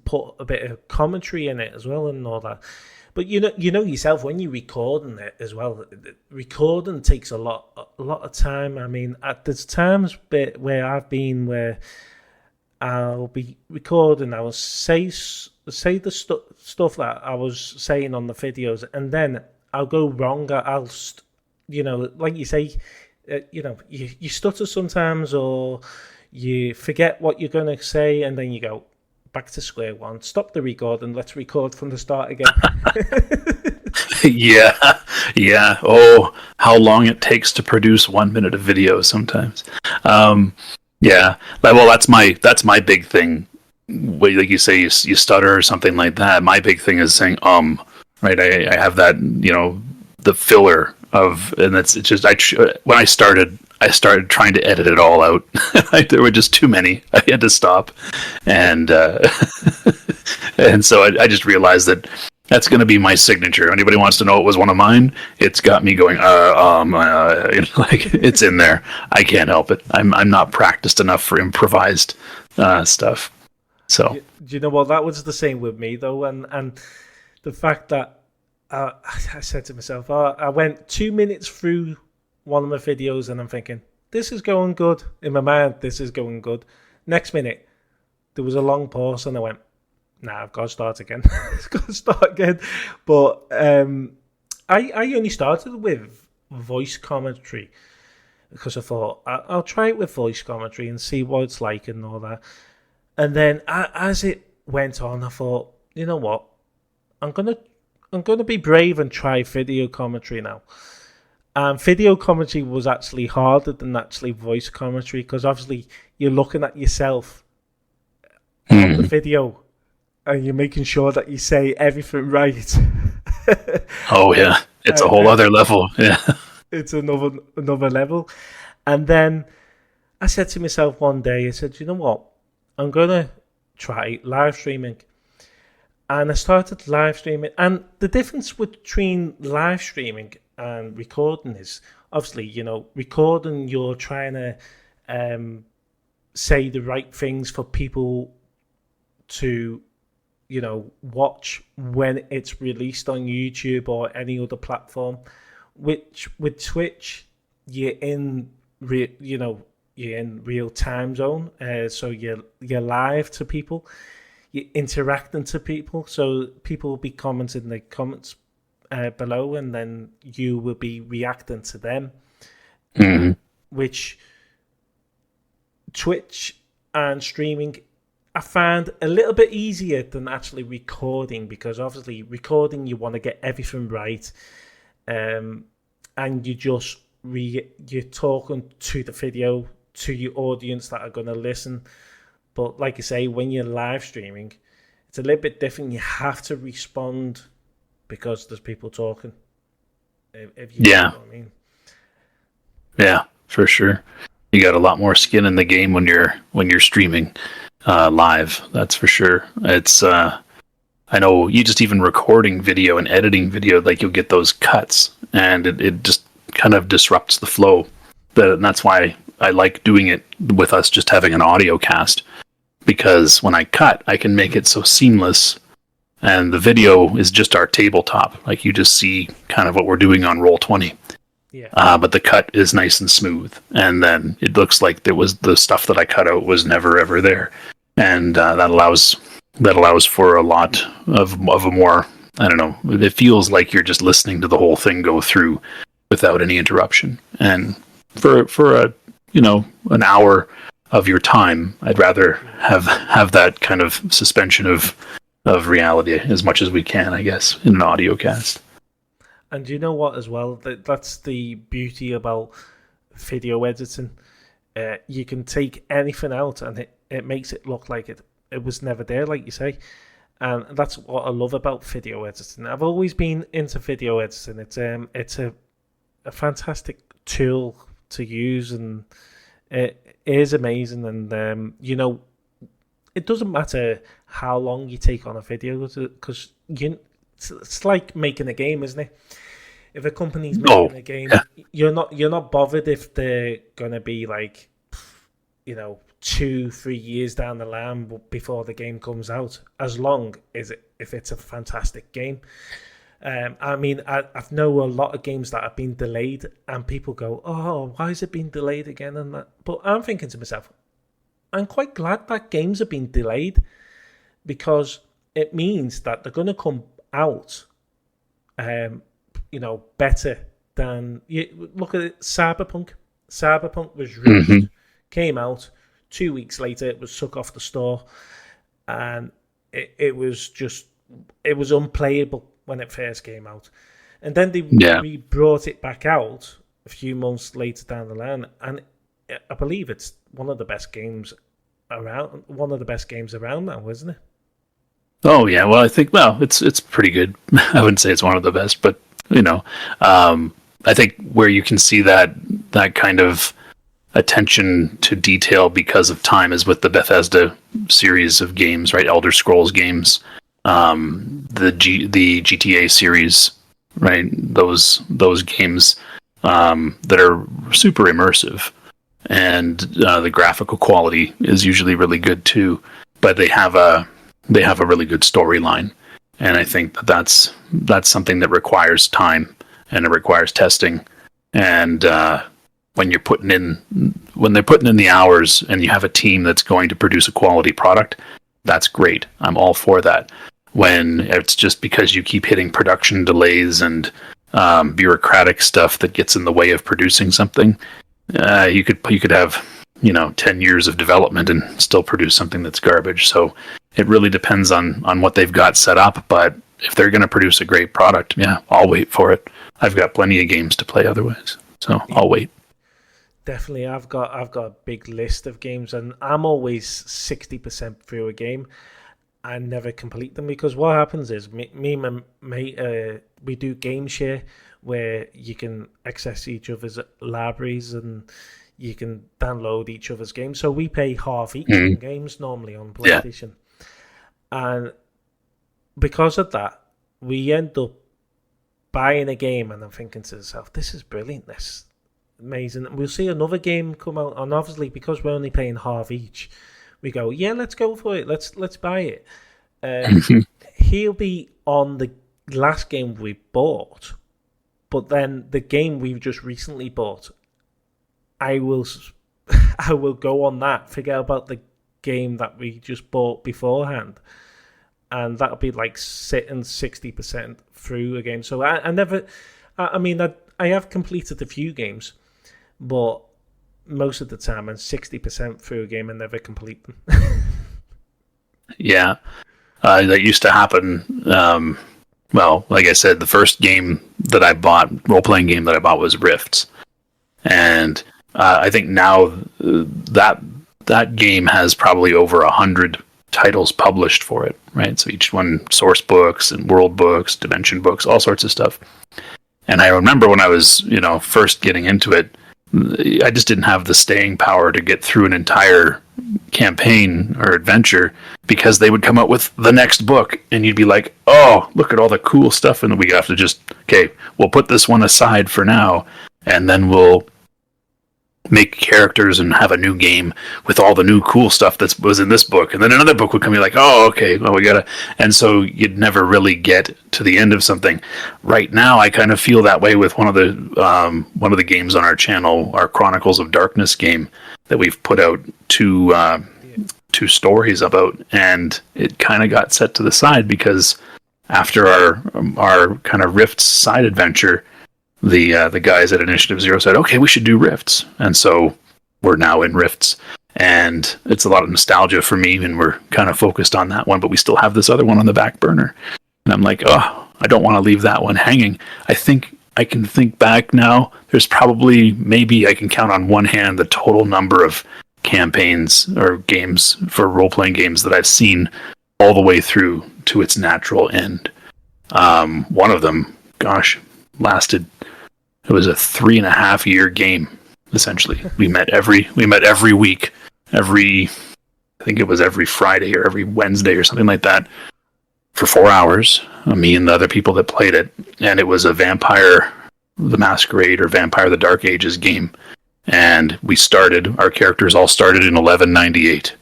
put a bit of commentary in it as well and all that. But you know yourself, when you're recording it as well, recording takes a lot of time. I mean, there's times where I've been where I'll be recording, I will say the stuff that I was saying on the videos, and then I'll go wrong. I'll like you say, you stutter sometimes, or you forget what you're going to say, and then you go back to square one, stop the recording, let's record from the start again. Yeah. Oh, how long it takes to produce 1 minute of video sometimes. Yeah. Well, that's my big thing. Like you say, you stutter or something like that. My big thing is saying, right? I have that, the filler of, and it's just, when I started trying to edit it all out. There were just too many. I had to stop, and and so I just realized that that's going to be my signature. Anybody wants to know it was one of mine? It's got me going. Like it's in there. I can't help it. I'm not practiced enough for improvised stuff. So do you know what? That was the same with me though, and the fact that I said to myself, I went 2 minutes through one of my videos, and I'm thinking, this is going good. In my mind, this is going good. Next minute, there was a long pause, and I went, nah, I've got to start again. I've got to start again. But I only started with voice commentary because I thought I'll try it with voice commentary and see what it's like and all that. And then as it went on, I thought, you know what, I'm gonna be brave and try video commentary now. And video commentary was actually harder than actually voice commentary because obviously you're looking at yourself on the video and you're making sure that you say everything right. Oh yeah, it's a whole other level. Yeah, it's another level. And then I said to myself one day, I said, you know what, I'm gonna try live streaming. And I started live streaming. And the difference between live streaming and recording is obviously, you know, recording, you're trying to say the right things for people to, you know, watch when it's released on YouTube or any other platform. Which with Twitch, you're in real time zone, so you're live to people, you're interacting to people, so people will be commenting in the comments below, and then you will be reacting to them. Which Twitch and streaming I found a little bit easier than actually recording, because obviously recording you want to get everything right, and you just you're talking to the video, to your audience that are going to listen. But like I say, when you're live streaming, it's a little bit different. You have to respond because there's people talking. If you know what I mean. Yeah, for sure. You got a lot more skin in the game when you're streaming live. That's for sure. It's I know you just even recording video and editing video, like you'll get those cuts, and it just kind of disrupts the flow. And that's why I like doing it with us just having an audio cast, because when I cut, I can make it so seamless, and the video is just our tabletop. Like you just see kind of what we're doing on Roll20. Yeah. But the cut is nice and smooth, and then it looks like there was the stuff that I cut out was never ever there, and that allows for a lot of a more, I don't know, it feels like you're just listening to the whole thing go through without any interruption. And for a, you know, an hour of your time, I'd rather have that kind of suspension of reality as much as we can, I guess, in an audio cast. And you know what, as well, that's the beauty about video editing. You can take anything out and it makes it look like it was never there, like you say. And that's what I love about video editing. I've always been into video editing. It's a fantastic tool to use, and it is amazing. And you know, it doesn't matter how long you take on a video, because it's like making a game, isn't it? If a company's making a game, you're not bothered if they're gonna be like, you know, 2-3 years down the line before the game comes out, as long as if it's a fantastic game. I mean, I know a lot of games that have been delayed, and people go, "Oh, why is it being delayed again?" And that, but I'm thinking to myself, I'm quite glad that games have been delayed, because it means that they're going to come out, you know, better than look at it. Cyberpunk was released, came out 2 weeks later, it was took off the store, and it was unplayable when it first came out, and then we brought it back out a few months later down the line, and I believe it's one of the best games around now, isn't it? Oh yeah, well I think it's pretty good. I wouldn't say it's one of the best, but you know, I think where you can see that kind of attention to detail because of time is with the Bethesda series of games, right? Elder Scrolls games, the GTA series, right? Those games that are super immersive, and the graphical quality is usually really good too. But they have a really good storyline, and I think that's something that requires time, and it requires testing, and when they're putting in the hours and you have a team that's going to produce a quality product, that's great. I'm all for that. When it's just because you keep hitting production delays and bureaucratic stuff that gets in the way of producing something, you could have 10 years of development and still produce something that's garbage. So it really depends on what they've got set up. But if they're going to produce a great product, yeah, I'll wait for it. I've got plenty of games to play otherwise, so I'll wait. Definitely, I've got a big list of games, and I'm always 60% through a game. I never complete them because what happens is me and my mate, we do game share where you can access each other's libraries and you can download each other's games. So we pay half each in games normally on PlayStation. Yeah. And because of that, we end up buying a game and I'm thinking to myself, this is brilliant, this amazing. And we'll see another game come out, and obviously because we're only paying half each, we go, yeah, let's go for it. Let's buy it. He'll be on the last game we bought, but then the game we've just recently bought, I will go on that, forget about the game that we just bought beforehand, and that'll be like sitting 60% through a game. So I have completed a few games, but most of the time I'm 60% through a game and never complete them. Yeah, that used to happen. Well, like I said, the first game that I bought, role-playing game that I bought, was Rifts, and I think now that game has probably over 100 titles published for it, right? So each one, source books and world books, dimension books, all sorts of stuff. And I remember when I was, first getting into it, I just didn't have the staying power to get through an entire campaign or adventure because they would come out with the next book and you'd be like, oh, look at all the cool stuff. And then we have to just, okay, we'll put this one aside for now and then we'll make characters and have a new game with all the new cool stuff that was in this book. And then another book would come, you're like, oh, okay, well, we gotta. And so you'd never really get to the end of something. Right now, I kind of feel that way with one of the games on our channel, our Chronicles of Darkness game that we've put out two stories about, and it kind of got set to the side because after our kind of Rifts side adventure, the guys at Initiative Zero said, okay, we should do Rifts. And so we're now in Rifts. And it's a lot of nostalgia for me, and we're kind of focused on that one, but we still have this other one on the back burner. And I'm like, oh, I don't want to leave that one hanging. I think I can think back now. There's probably, maybe I can count on one hand the total number of campaigns or games for role-playing games that I've seen all the way through to its natural end. One of them, gosh, lasted... It was a 3.5 year game, essentially. We met every week, I think it was every Friday or every Wednesday or something like that, for 4 hours, me and the other people that played it. And it was a Vampire the Masquerade or Vampire the Dark Ages game. And our characters all started in 1198.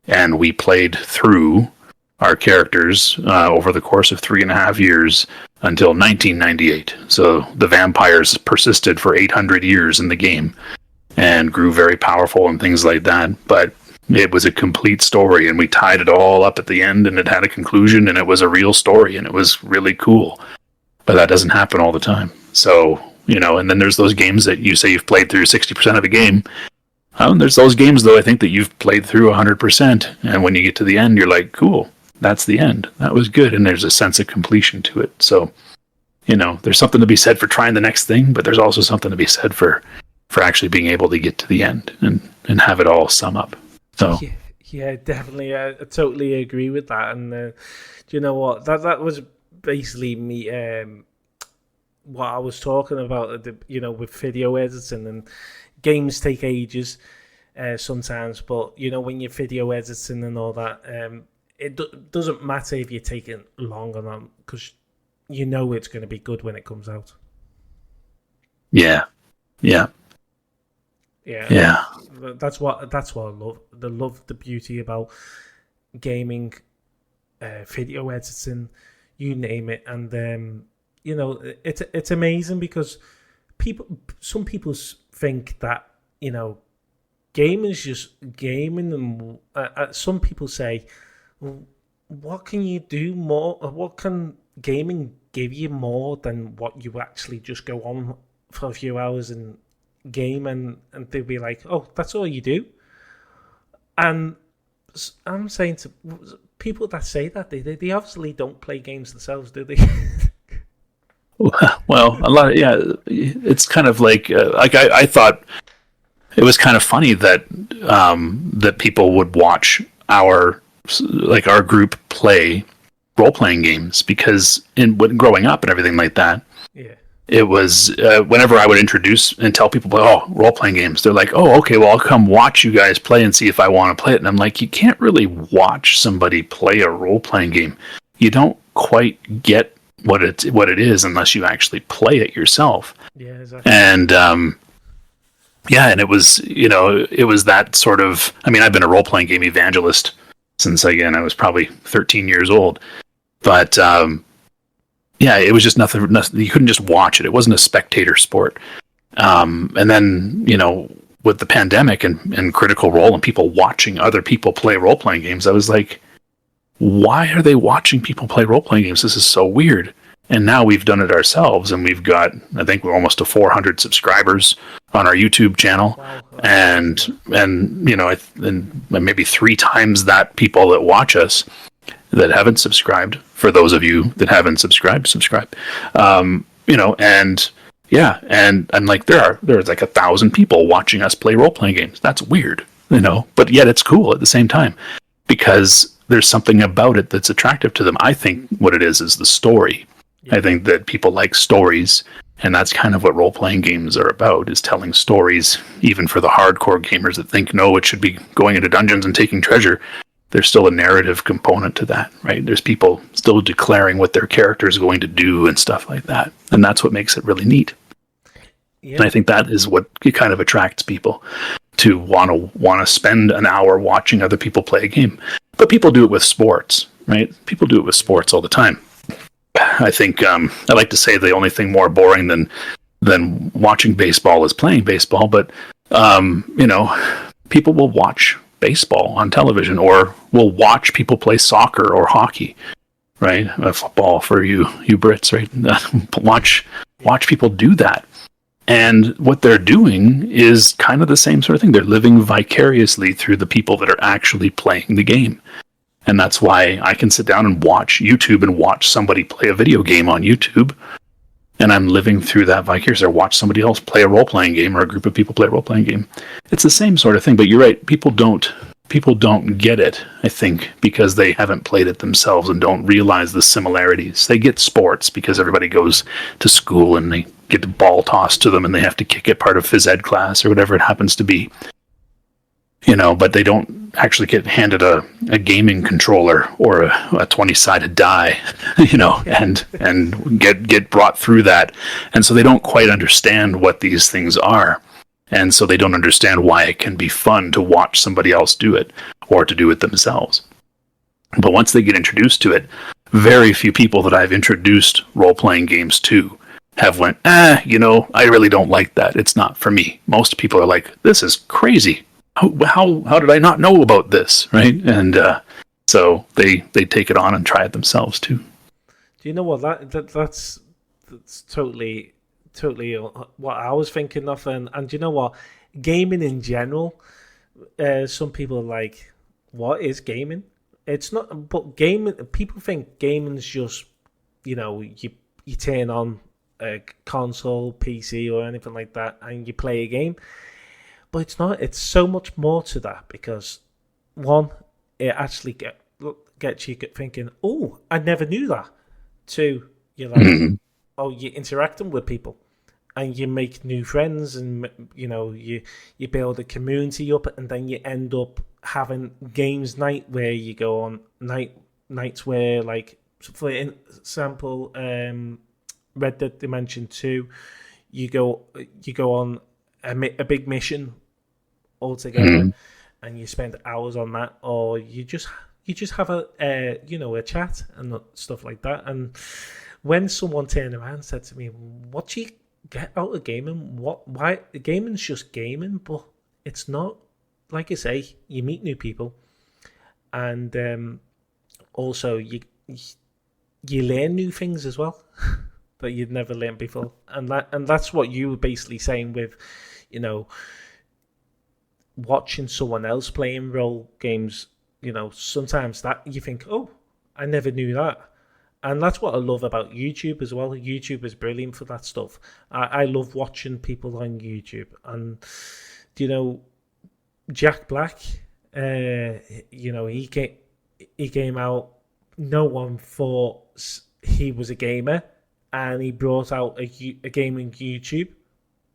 And we played through our characters over the course of 3.5 years until 1998. So the vampires persisted for 800 years in the game and grew very powerful and things like that. But it was a complete story, and we tied it all up at the end, and it had a conclusion, and it was a real story, and it was really cool. But that doesn't happen all the time. So, and then there's those games that you say you've played through 60% of the game. There's those games, though, I think that you've played through 100%. And when you get to the end, you're like, cool. That's the end. That was good. And there's a sense of completion to it. So, there's something to be said for trying the next thing, but there's also something to be said for actually being able to get to the end and have it all sum up. So yeah, definitely. I totally agree with that. And do you know what? That was basically me. What I was talking about, with video editing, and games take ages sometimes. But when you're video editing and all that, it doesn't matter if you're taking long or not, because it's going to be good when it comes out. Yeah. That's what I love. The beauty about gaming, video editing, you name it, and it's amazing because some people think that, gaming is just gaming, and some people say, well, what can you do more? What can gaming give you more than what you actually just go on for a few hours and game, and they'll be like, oh, that's all you do? And I'm saying to people that say that, they obviously don't play games themselves, do they? Well, a lot of, yeah, it's kind of like I thought it was kind of funny that that people would watch our group play role playing games, because when growing up and everything like that, Yeah. it was whenever I would introduce and tell people, oh, role playing games, they're like, oh, okay, well, I'll come watch you guys play and see if I want to play it. And I'm like, you can't really watch somebody play a role playing game. You don't quite get what it is unless you actually play it yourself. Yeah, exactly. And yeah, and it was that sort of, I mean, I've been a role playing game evangelist since, again, I was probably 13 years old. But yeah, it was just nothing. You couldn't just watch it. It wasn't a spectator sport. And then, with the pandemic and Critical Role and people watching other people play role playing games, I was like, why are they watching people play role playing games? This is so weird. And now we've done it ourselves, and we've got, I think, we're almost to 400 subscribers on our YouTube channel. Wow. And and maybe 3 times that people that watch us that haven't subscribed. For those of you that haven't subscribed, subscribe. And yeah, and like there's like 1,000 people watching us play role playing games. That's weird, but yet it's cool at the same time, because there's something about it that's attractive to them. I think what it is the story. Yeah. I think that people like stories, and that's kind of what role playing games are about, is telling stories. Even for the hardcore gamers that think, no, it should be going into dungeons and taking treasure, there's still a narrative component to that, right? There's people still declaring what their character is going to do and stuff like that. And that's what makes it really neat. Yeah. And I think that is what kind of attracts people to want to spend an hour watching other people play a game. But people do it with sports, right? People do it with sports all the time. I think I like to say the only thing more boring than watching baseball is playing baseball. But people will watch baseball on television, or will watch people play soccer or hockey, right? Football for you Brits, right? Watch people do that. And what they're doing is kind of the same sort of thing. They're living vicariously through the people that are actually playing the game. And that's why I can sit down and watch YouTube and watch somebody play a video game on YouTube, and I'm living through that vicariously. Or watch somebody else play a role-playing game, or a group of people play a role-playing game. It's the same sort of thing, but you're right. People don't get it, I think, because they haven't played it themselves and don't realize the similarities. They get sports because everybody goes to school and they get the ball tossed to them and they have to kick it, part of phys ed class or whatever it happens to be. But they don't actually get handed a gaming controller or a 20-sided die, and get brought through that. And so they don't quite understand what these things are. And so they don't understand why it can be fun to watch somebody else do it, or to do it themselves. But once they get introduced to it, very few people that I've introduced role-playing games to have went, I really don't like that. It's not for me. Most people are like, this is crazy. How did I not know about this, right? And so they take it on and try it themselves too. Do you know what that's totally what I was thinking of, and you know what, gaming in general. Some people are like, what is gaming? It's not, but gaming. People think gaming's just you turn on a console, PC, or anything like that, and you play a game. But it's not. It's so much more to that, because one, it actually gets you thinking, oh, I never knew that. Two, you're like, oh, you're interacting with people, and you make new friends, and you build a community up, and then you end up having games night where you go on nights where, like, for example, Red Dead Redemption 2, you go on a big mission all together, and you spend hours on that, or you just have a chat and stuff like that. And when someone turned around and said to me, what get out of gaming. Why gaming's just gaming, but it's not. Like I say, you meet new people, and also you learn new things as well that you'd never learned before, and that's what you were basically saying with, you know, watching someone else playing role games. You know, sometimes that you think, oh, I never knew that. And that's what I love about YouTube as well. YouTube is brilliant for that stuff. I love watching people on YouTube. And, you know, Jack Black, you know, he came out, no one thought he was a gamer, and he brought out a gaming YouTube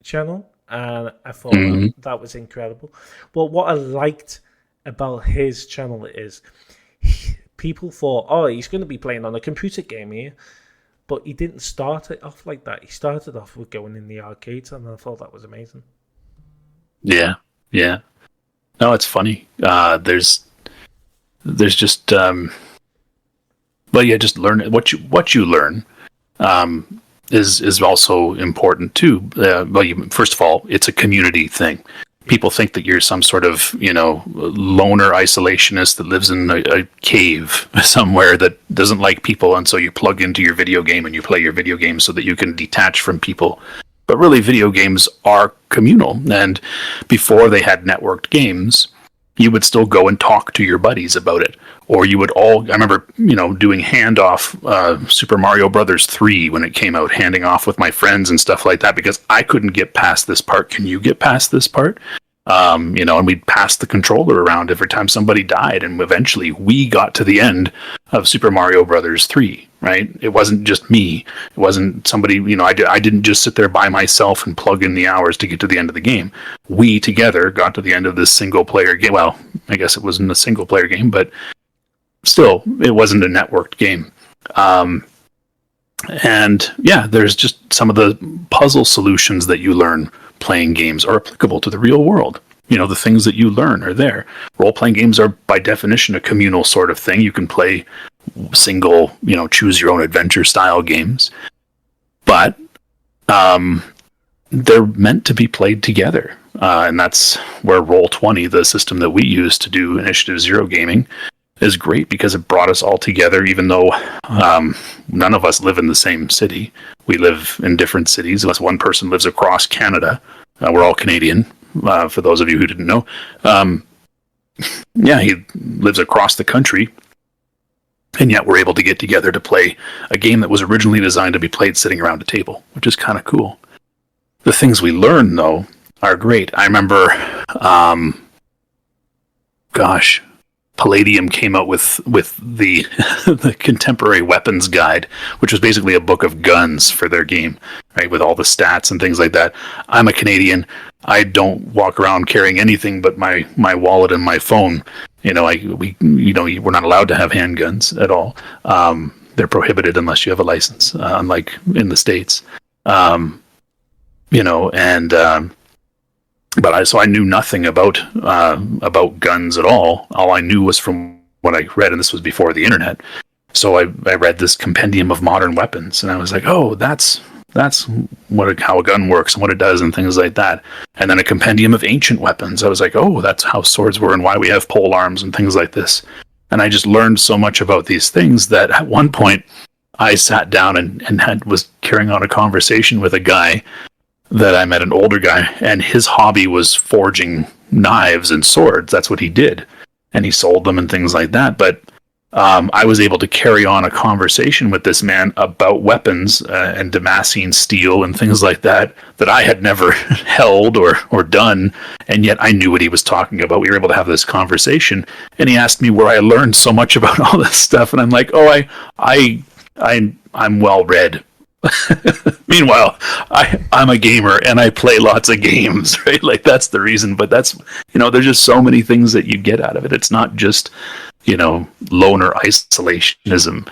channel, and I thought that was incredible. But what I liked about his channel is people thought, oh, he's going to be playing on a computer game here, but he didn't start it off like that. He started off with going in the arcades, and I thought that was amazing. Yeah. No, it's funny. There's just just learn what you learn is also important too. First of all, it's a community thing. People think that you're some sort of, you know, loner isolationist that lives in a cave somewhere that doesn't like people, and so you plug into your video game and you play your video game so that you can detach from people. But really, video games are communal, and before they had networked games, you would still go and talk to your buddies about it. Or you would all, I remember, you know, doing handoff Super Mario Brothers 3 when it came out, handing off with my friends and stuff like that, because I couldn't get past this part. Can you get past this part? You know, and we'd pass the controller around every time somebody died, and eventually we got to the end of Super Mario Brothers 3, right? It wasn't just me. It wasn't somebody, you know, I didn't just sit there by myself and plug in the hours to get to the end of the game. We together got to the end of this single-player game. Well, I guess it wasn't a single-player game, but still, it wasn't a networked game. And yeah, there's just some of the puzzle solutions that you learn playing games are applicable to the real world. You know, the things that you learn are there. Role-playing games are, by definition, a communal sort of thing. You can play single, you know, choose-your-own-adventure style games. But they're meant to be played together. And that's where Roll20, the system that we use to do Initiative Zero gaming, is great, because it brought us all together, even though none of us live in the same city. We live in different cities. Unless one person lives across Canada. We're all Canadian, for those of you who didn't know. Yeah, he lives across the country, and yet we're able to get together to play a game that was originally designed to be played sitting around a table, which is kind of cool. The things we learn, though, are great. I remember, Palladium came out with the the contemporary weapons guide, which was basically a book of guns for their game, right, with all the stats and things like that. I'm a Canadian. I don't walk around carrying anything but my wallet and my phone. You know, we're not allowed to have handguns at all. They're prohibited unless you have a license, unlike in the States. You know, and so I knew nothing about guns at all. All I knew was from what I read, and this was before the internet. So I read this compendium of modern weapons, and I was like, oh, that's how a gun works and what it does and things like that. And then a compendium of ancient weapons. I was like, oh, that's how swords were and why we have pole arms and things like this. And I just learned so much about these things that at one point I sat down and was carrying on a conversation with a guy that I met, an older guy, and his hobby was forging knives and swords. That's what he did. And he sold them and things like that. But I was able to carry on a conversation with this man about weapons and Damascene steel and things like that I had never held or done. And yet I knew what he was talking about. We were able to have this conversation. And he asked me where I learned so much about all this stuff. And I'm like, oh, I'm well read. Meanwhile, I'm a gamer and I play lots of games, right? Like, that's the reason. But that's, you know, there's just so many things that you get out of it. It's not just, you know, loner isolationism.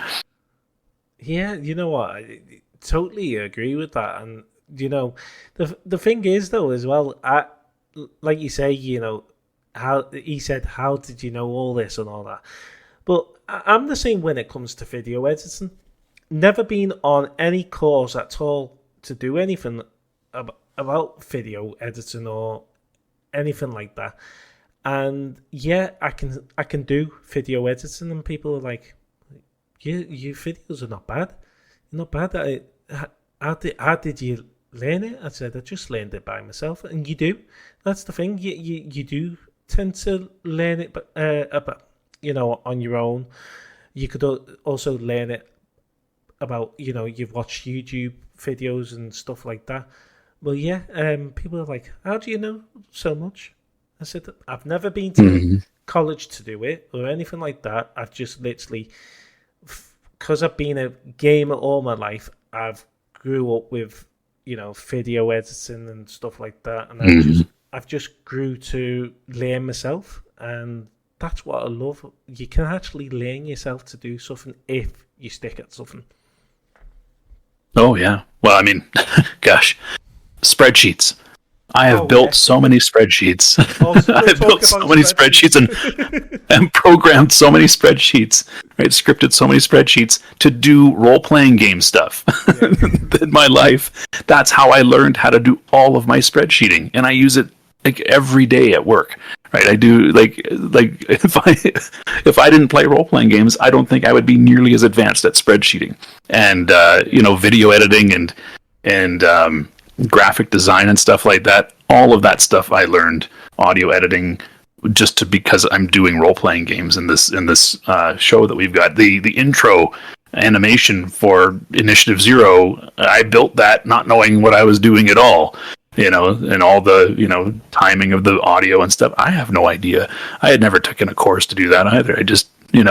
Yeah, you know what? I totally agree with that. And, you know, the thing is, though, as well, like you say, you know, how he said, how did you know all this and all that? But I'm the same when it comes to video editing. Never been on any course at all to do anything about video editing or anything like that. And yeah, I can do video editing, and people are like, your videos are not bad. You're not bad. How did you learn it? I said, I just learned it by myself. And you do. That's the thing. You do tend to learn it, but on your own. You could also learn it about, you've watched YouTube videos and stuff like that. Well, yeah, people are like, how do you know so much? I said, I've never been to college to do it or anything like that. I've just literally, because I've been a gamer all my life, I've grew up with, video editing and stuff like that. And I've just grew to learn myself. And that's what I love. You can actually learn yourself to do something if you stick at something. Oh, yeah. Well, I mean, gosh, spreadsheets. I have built so many spreadsheets. I've built so many spreadsheets and programmed so many spreadsheets, right? Scripted so many spreadsheets to do role-playing game stuff in my life. That's how I learned how to do all of my spreadsheeting, and I use it like every day at work. Right, I do like if I didn't play role-playing games, I don't think I would be nearly as advanced at spreadsheeting and video editing and graphic design and stuff like that. All of that stuff I learned, audio editing, because I'm doing role-playing games in this show that we've got. The intro animation for Initiative Zero, I built that not knowing what I was doing at all. And all the, timing of the audio and stuff. I have no idea. I had never taken a course to do that either. I just,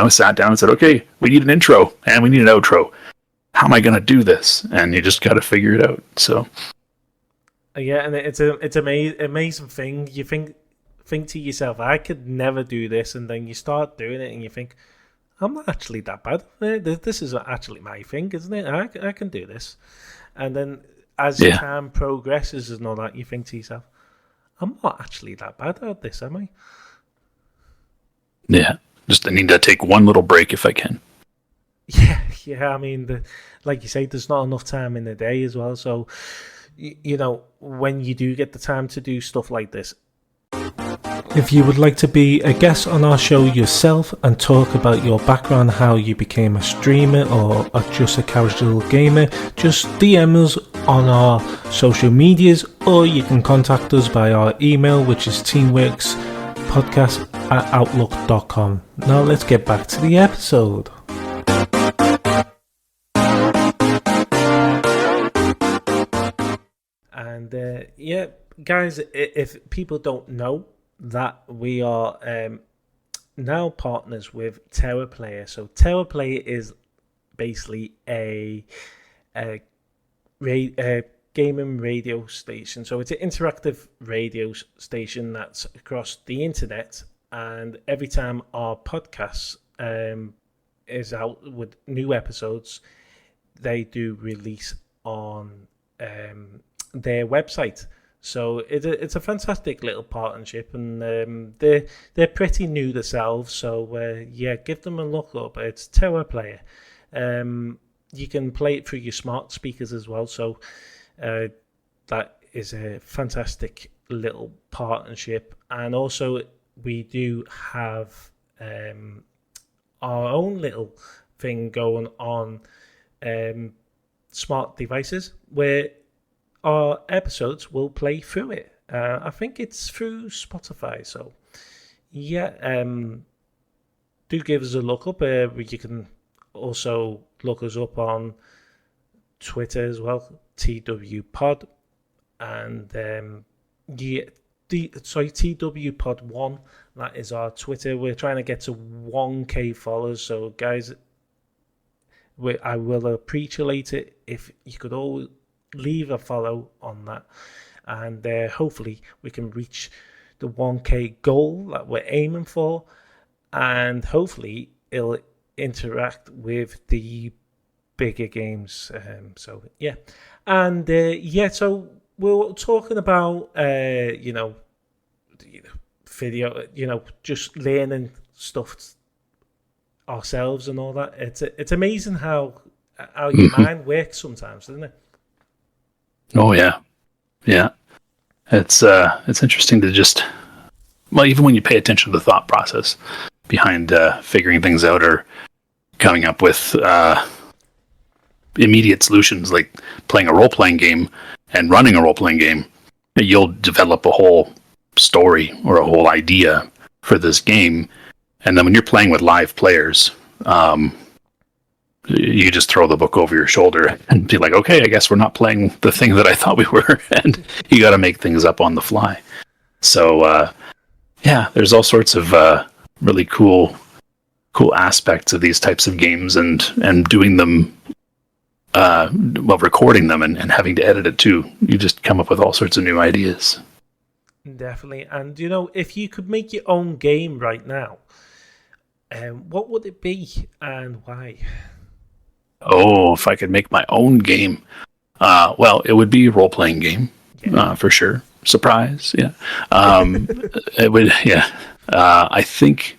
sat down and said, okay, we need an intro and we need an outro. How am I going to do this? And you just got to figure it out. So. Yeah, and it's amazing thing. You think to yourself, I could never do this. And then you start doing it and you think, I'm not actually that bad. This is actually my thing, isn't it? I can do this. And then as time progresses and all that, you think to yourself, I'm not actually that bad at this, am I? Yeah. Just I need to take one little break if I can. Yeah. I mean, like you say, there's not enough time in the day as well. So, when you do get the time to do stuff like this. If you would like to be a guest on our show yourself and talk about your background, how you became a streamer or just a casual gamer, just DM us on our social medias, or you can contact us by our email, which is teamworkspodcast@outlook.com. Now let's get back to the episode. And guys, if people don't know, that we are now partners with Tower Player. So Tower Player is basically a gaming radio station. So it's an interactive radio station that's across the internet. And every time our podcast is out with new episodes, they do release on their website. So it's a fantastic little partnership, and they're pretty new themselves. So give them a look up. It's Tower Player. You can play it through your smart speakers as well. So that is a fantastic little partnership. And also we do have our own little thing going on smart devices where our episodes will play through it. I think it's through Spotify. So, do give us a look up. You can also look us up on Twitter as well, TW Pod, and TW Pod 1. That is our Twitter. We're trying to get to 1K followers. So, guys, I will appreciate it if you could all leave a follow on that, and hopefully we can reach the 1K goal that we're aiming for, and hopefully it'll interact with the bigger games. So we're talking about video, just learning stuff ourselves and all that. It's amazing how your mind works sometimes, isn't it? Oh, yeah. Yeah. It's interesting to just, well, even when you pay attention to the thought process behind figuring things out or coming up with immediate solutions, like playing a role-playing game and running a role-playing game, you'll develop a whole story or a whole idea for this game, and then when you're playing with live players, you just throw the book over your shoulder and be like, okay, I guess we're not playing the thing that I thought we were, and you got to make things up on the fly. So yeah, there's all sorts of really cool aspects of these types of games, and doing them, recording them and having to edit it too. You just come up with all sorts of new ideas. Definitely. And if you could make your own game right now, what would it be and why? Oh, if I could make my own game, well, it would be a role-playing game, for sure. Surprise, yeah. It would, yeah. I think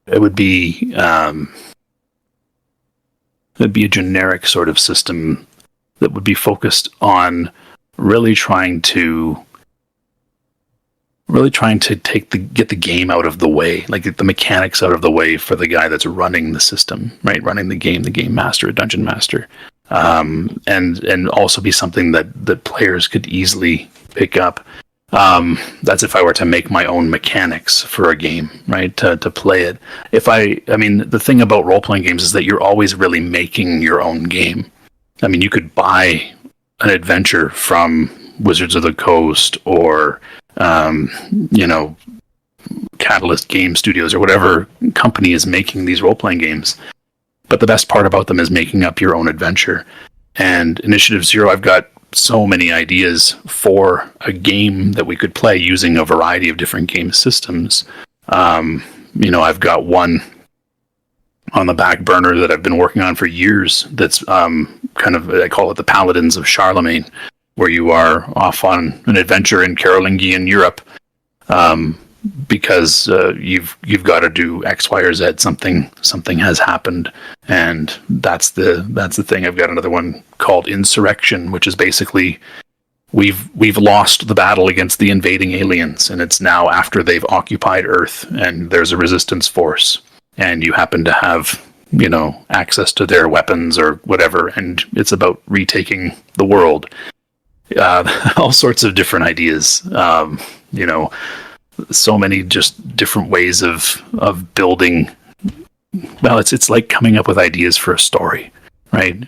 it would be it'd be a generic sort of system that would be focused on really trying to get the game out of the way, like get the mechanics out of the way for the guy that's running the system, right? Running the game master, a dungeon master, and also be something that players could easily pick up. That's if I were to make my own mechanics for a game, right? To play it. I mean, the thing about role-playing games is that you're always really making your own game. I mean, you could buy an adventure from Wizards of the Coast or Catalyst Game Studios or whatever company is making these role-playing games. But the best part about them is making up your own adventure. And Initiative Zero, I've got so many ideas for a game that we could play using a variety of different game systems. I've got one on the back burner that I've been working on for years that's kind of, I call it the Paladins of Charlemagne, where you are off on an adventure in Carolingian Europe, because you've got to do X, Y, or Z. Something has happened, and that's the thing. I've got another one called Insurrection, which is basically we've lost the battle against the invading aliens, and it's now after they've occupied Earth, and there's a resistance force, and you happen to have access to their weapons or whatever, and it's about retaking the world. All sorts of different ideas. So many just different ways of building. Well, it's like coming up with ideas for a story, right?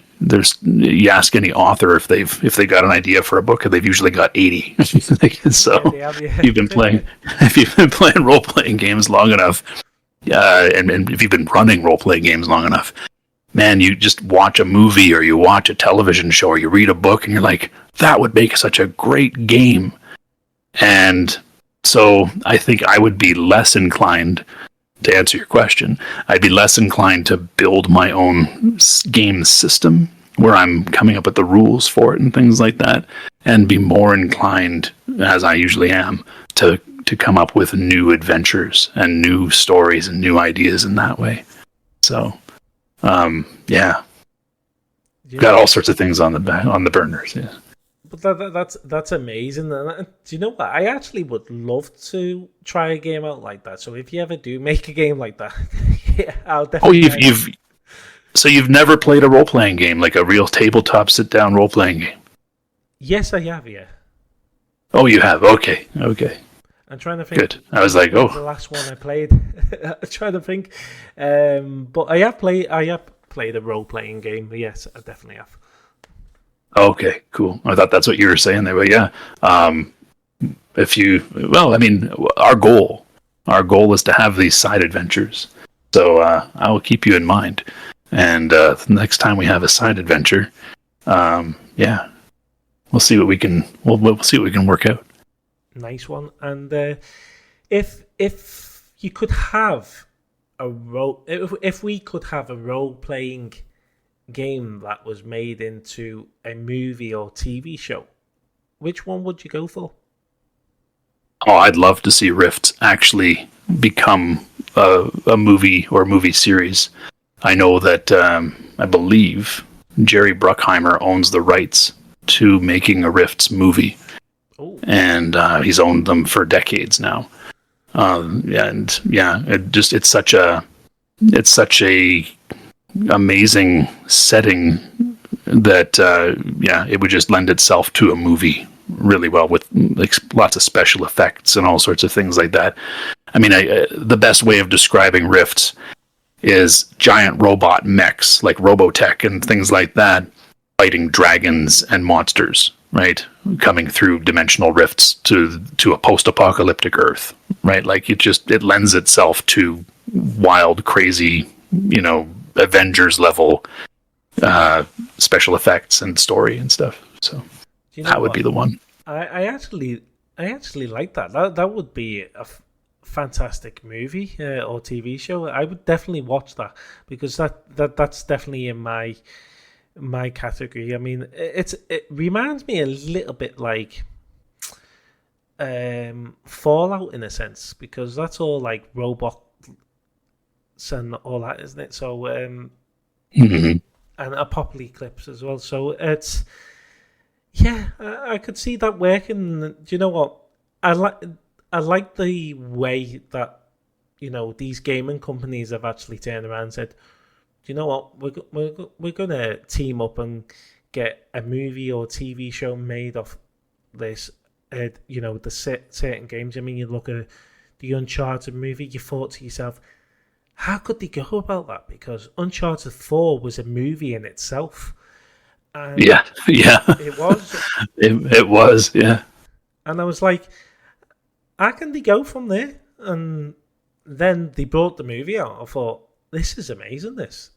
You ask any author if they got an idea for a book, and they've usually got 80. So if you've been playing role playing games long enough, and if you've been running role playing games long enough, man, you just watch a movie or you watch a television show or you read a book, and you're like, that would make such a great game. And so I think I would be less inclined, to answer your question, I'd be less inclined to build my own game system where I'm coming up with the rules for it and things like that, and be more inclined, as I usually am, to come up with new adventures and new stories and new ideas in that way. So, yeah. Got all sorts of things on the burners, yeah. But that's amazing. And do you know what? I actually would love to try a game out like that. So if you ever do make a game like that, yeah, I'll definitely. So you've never played a role playing game, like a real tabletop sit down role playing game? Yes, I have. Yeah. Oh, you have. Okay. I'm trying to think. Good. I was like, the last one I played. I'm trying to think. But I have played a role playing game. Yes, I definitely have. Okay, cool. I thought that's what you were saying there, but yeah. Our goal is to have these side adventures. So I will keep you in mind. And the next time we have a side adventure, yeah, we'll see what we can. We'll see what we can work out. Nice one. And if you could have if we could have a role playing game that was made into a movie or TV show, which one would you go for? Oh, I'd love to see Rift actually become a movie or movie series. I know that I believe Jerry Bruckheimer owns the rights to making a Rifts movie. Oh. And he's owned them for decades now. It's such a amazing setting that it would just lend itself to a movie really well, with like lots of special effects and all sorts of things like that. I mean, the best way of describing Rifts is giant robot mechs like Robotech and things like that fighting dragons and monsters, right? Coming through dimensional rifts to a post-apocalyptic Earth, right? Like it lends itself to wild, crazy, Avengers level special effects and story and stuff. So that would be the one. I actually like that. That would be a fantastic movie or TV show. I would definitely watch that, because that's definitely in my category. I mean, it reminds me a little bit like Fallout in a sense, because that's all like robots and all that, isn't it? So and Apocalypse as well. So it's I could see that working. Do you know what? I like the way that these gaming companies have actually turned around and said, do you know what, we're gonna team up and get a movie or TV show made of this. The certain games. I mean, you look at the Uncharted movie, you thought to yourself, how could they go about that? Because Uncharted 4 was a movie in itself. And yeah. It was. It was, yeah. And I was like, how can they go from there? And then they brought the movie out. I thought, this is amazing, it's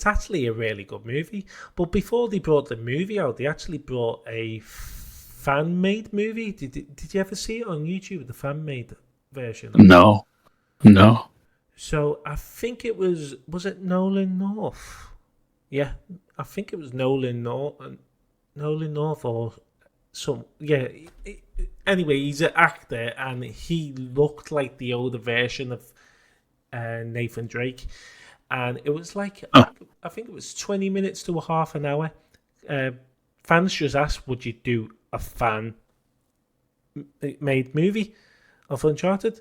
actually a really good movie. But before they brought the movie out, they actually brought a fan-made movie. Did you ever see it on YouTube, the fan-made version? No. So I think it was it Nolan North? Yeah, I think it was Nolan North or some. Yeah. Anyway, he's an actor, and he looked like the older version of Nathan Drake, and it was like I think it was 20 minutes to a half an hour. Fans just asked, would you do a fan-made movie of Uncharted?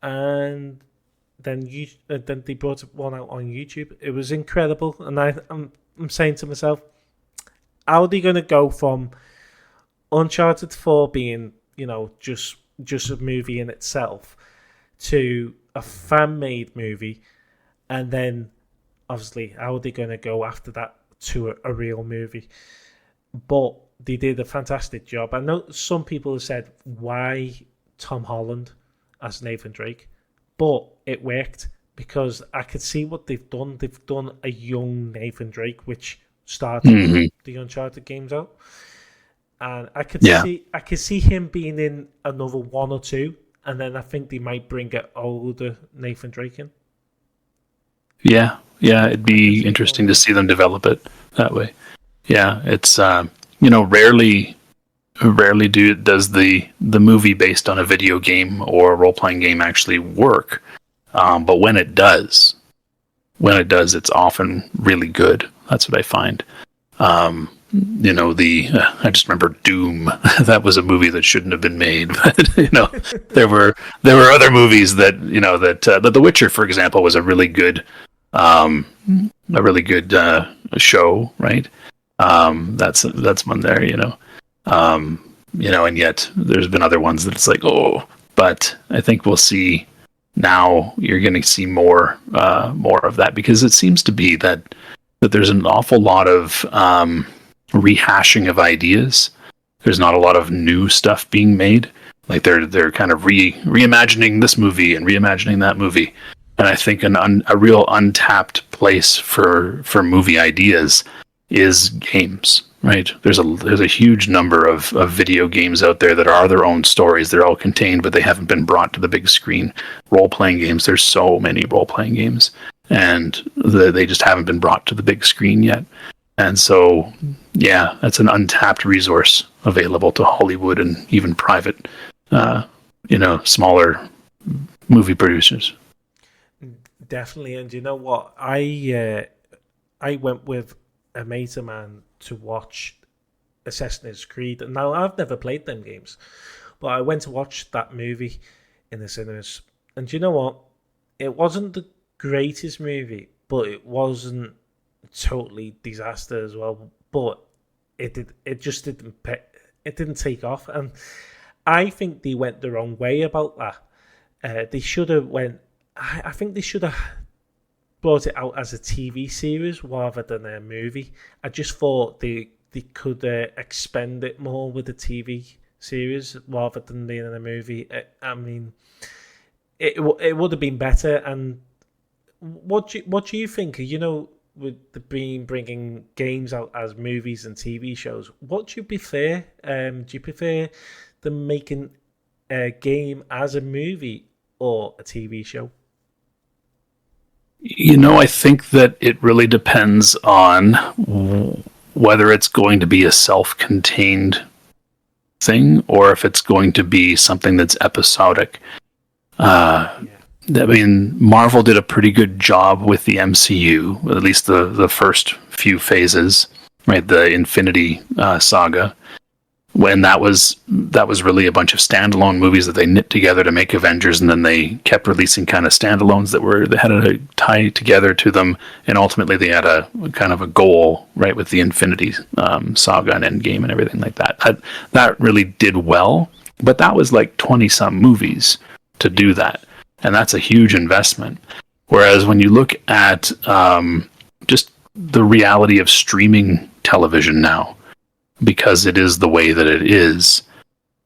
And then they brought one out on YouTube. It was incredible, and I'm saying to myself, how are they going to go from Uncharted 4 being just a movie in itself to a fan-made movie, and then obviously how are they going to go after that to a real movie? But they did a fantastic job. I know some people have said, why Tom Holland as Nathan Drake? But it worked, because I could see what they've done. They've done a young Nathan Drake, which started the Uncharted games out. And I could see him being in another one or two, and then I think they might bring an older Nathan Drake in. Yeah, it'd be interesting to see them develop it that way. Yeah, it's rarely does the movie based on a video game or a role-playing game actually work. But when it does, it's often really good. That's what I find. I just remember Doom. That was a movie that shouldn't have been made. But there were other movies that The Witcher, for example, was a really good show, right? That's one there, and yet there's been other ones that it's like, but I think we'll see now. You're going to see more of that, because it seems to be that there's an awful lot of rehashing of ideas. There's not a lot of new stuff being made. Like they're kind of reimagining this movie and reimagining that movie. And I think a real untapped place for movie ideas is games, right? There's a huge number of video games out there that are their own stories. They're all contained, but they haven't been brought to the big screen. Role-playing games, there's so many role-playing games, and they just haven't been brought to the big screen yet. And so, yeah, that's an untapped resource available to Hollywood and even private, smaller movie producers. Definitely. And you know what? I went with a mate of mine to watch Assassin's Creed. And now I've never played them games, but I went to watch that movie in the cinemas, and do you know what? It wasn't the greatest movie, but it wasn't totally disaster as well. But it just it didn't take off, and I think they went the wrong way about that. They should have went. I think they should have brought it out as a TV series rather than a movie. I just thought they could expend it more with a TV series rather than being in a movie. I mean, it would have been better. And what do you think? You know, with the bringing games out as movies and TV shows, what do you prefer? Do you prefer them making a game as a movie or a TV show? You know, I think that it really depends on whether it's going to be a self-contained thing or if it's going to be something that's episodic. I mean, Marvel did a pretty good job with the MCU, at least the first few phases, right? The Infinity Saga, when that was really a bunch of standalone movies that they knit together to make Avengers, and then they kept releasing kind of standalones that had a tie together to them, and ultimately they had a kind of a goal, right, with the Infinity Saga and Endgame and everything like that. That really did well, but that was like 20-some movies to do that, and that's a huge investment. Whereas when you look at just the reality of streaming television now, because it is the way that it is,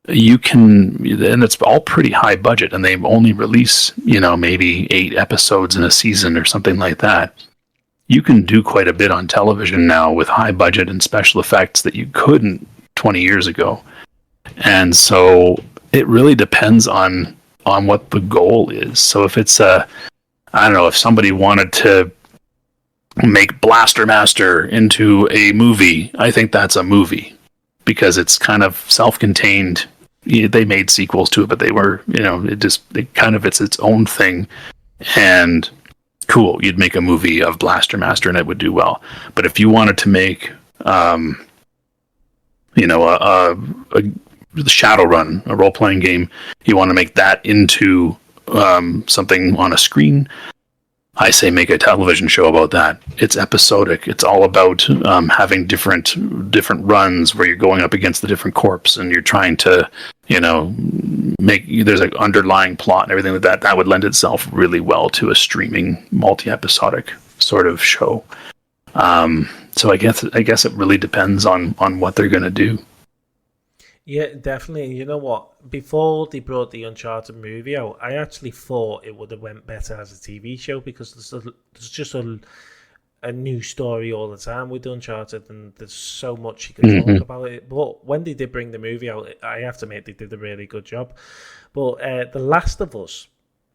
you can, and it's all pretty high budget, and they only release, maybe 8 episodes in a season or something like that. You can do quite a bit on television now with high budget and special effects that you couldn't 20 years ago. And so it really depends on what the goal is. So if it's I don't know, if somebody wanted to make Blaster Master into a movie, I think that's a movie because it's kind of self-contained. They made sequels to it, but they were, it's its own thing. And cool, you'd make a movie of Blaster Master and it would do well. But if you wanted to make, a Shadowrun, a role-playing game, you want to make that into something on a screen, I say make a television show about that. It's episodic. It's all about having different runs where you're going up against the different corps and you're trying to, there's an underlying plot and everything like that. That would lend itself really well to a streaming multi-episodic sort of show. So I guess it really depends on what they're going to do. Yeah, definitely. You know what? Before they brought the Uncharted movie out, I actually thought it would have went better as a TV show because there's just a new story all the time with Uncharted, and there's so much you can talk about it. But when they did bring the movie out, I have to admit they did a really good job. But The Last of Us,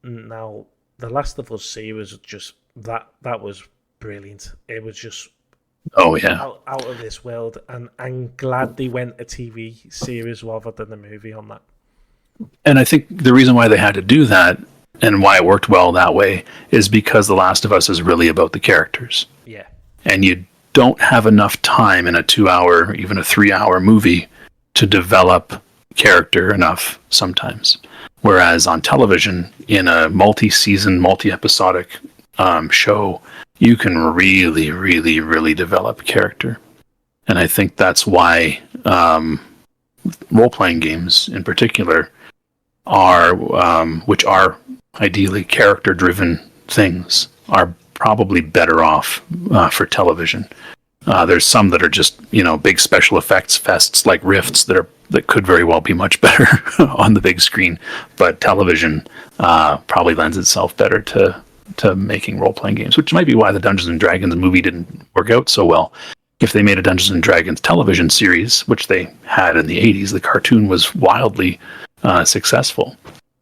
now the Last of Us series, just that was brilliant. It was just. Oh yeah, out of this world, and I'm glad they went a TV series rather than a movie on that. And I think the reason why they had to do that and why it worked well that way is because The Last of Us is really about the characters. Yeah, and you don't have enough time in a 2-hour, even a 3-hour movie to develop character enough sometimes. Whereas on television, in a multi-season, multi-episodic show, you can really, really, really develop character. And I think that's why role-playing games in particular are, which are ideally character-driven things, are probably better off for television. There's some that are just, big special effects fests like Rifts that could very well be much better on the big screen. But television probably lends itself better to making role-playing games, which might be why the Dungeons and Dragons movie didn't work out so well. If they made a Dungeons and Dragons television series, which they had in the 80s, the cartoon was wildly successful.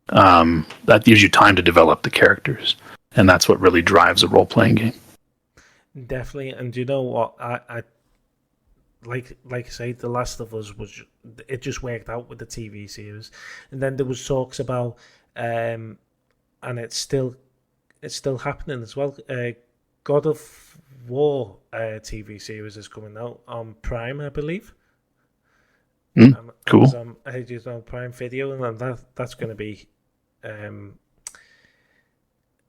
That gives you time to develop the characters, and that's what really drives a role-playing game. Definitely. And you know what? I like I say, The Last of Us it just worked out with the TV series, and then there was talks about, and it's still happening as well. God of War TV series is coming out on Prime, I believe. Cool. Amazon Prime Video, and that's going to be,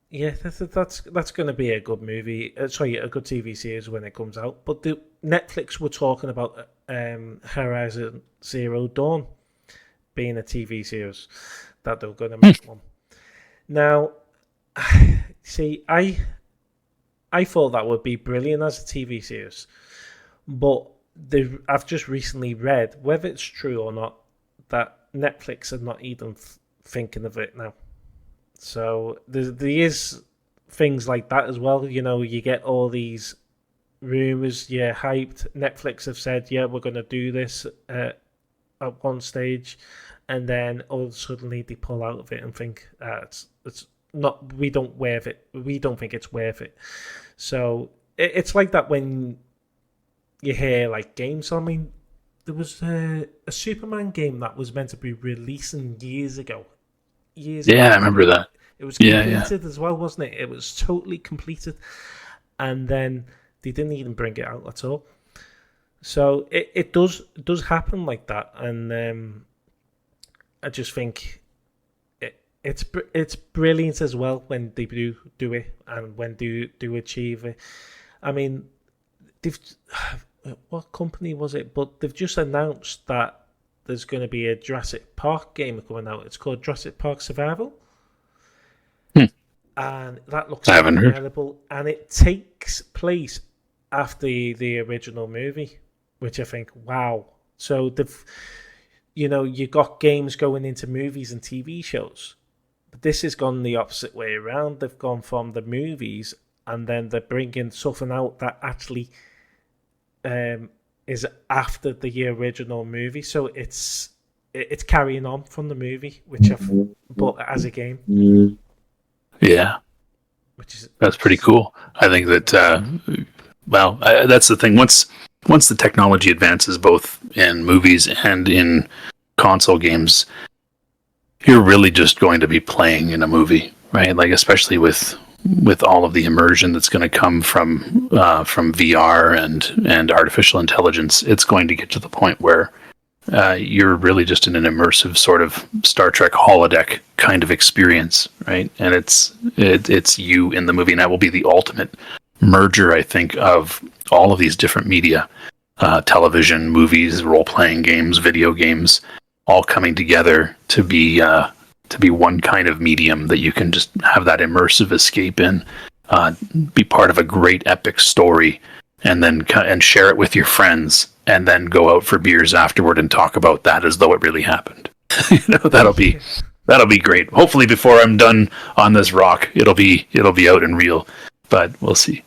yeah, that's going to be a good movie. Sorry, a good TV series when it comes out. But the Netflix were talking about Horizon Zero Dawn being a TV series that they're going to make one. Now, see, I thought that would be brilliant as a TV series, but I've just recently read, whether it's true or not, that Netflix are not even thinking of it now. So there is things like that as well. You know, you get all these rumors, hyped. Netflix have said, yeah, we're going to do this at one stage, and then all of a sudden they pull out of it and think it's not. We don't think it's worth it. So it's like that when you hear like games. I mean, there was a Superman game that was meant to be releasing years ago. I remember that. It was completed as well, wasn't it? It was totally completed, and then they didn't even bring it out at all. So it does happen like that, and I just think it's brilliant as well when they do it and when they do achieve it. I mean, what company was it? But they've just announced that there's going to be a Jurassic Park game coming out. It's called Jurassic Park Survival. And that looks incredible. And it takes place after the original movie, which I think, wow. So you got games going into movies and TV shows. But this has gone the opposite way around. They've gone from the movies and then they're bringing something out that actually is after the original movie, so it's carrying on from the movie, which I've bought as a game. Yeah, that's pretty cool. I think that that's the thing. Once the technology advances, both in movies and in console games, you're really just going to be playing in a movie, right? Like especially with all of the immersion that's going to come from VR and artificial intelligence, it's going to get to the point where you're really just in an immersive sort of Star Trek holodeck kind of experience, right? And it's you in the movie, and that will be the ultimate merger, I think, of all of these different media, television, movies, role-playing games, video games, all coming together to be one kind of medium that you can just have that immersive escape in, be part of a great epic story, and then share it with your friends, and then go out for beers afterward and talk about that as though it really happened. That'll be great. Hopefully, before I'm done on this rock, it'll be out and real, but we'll see.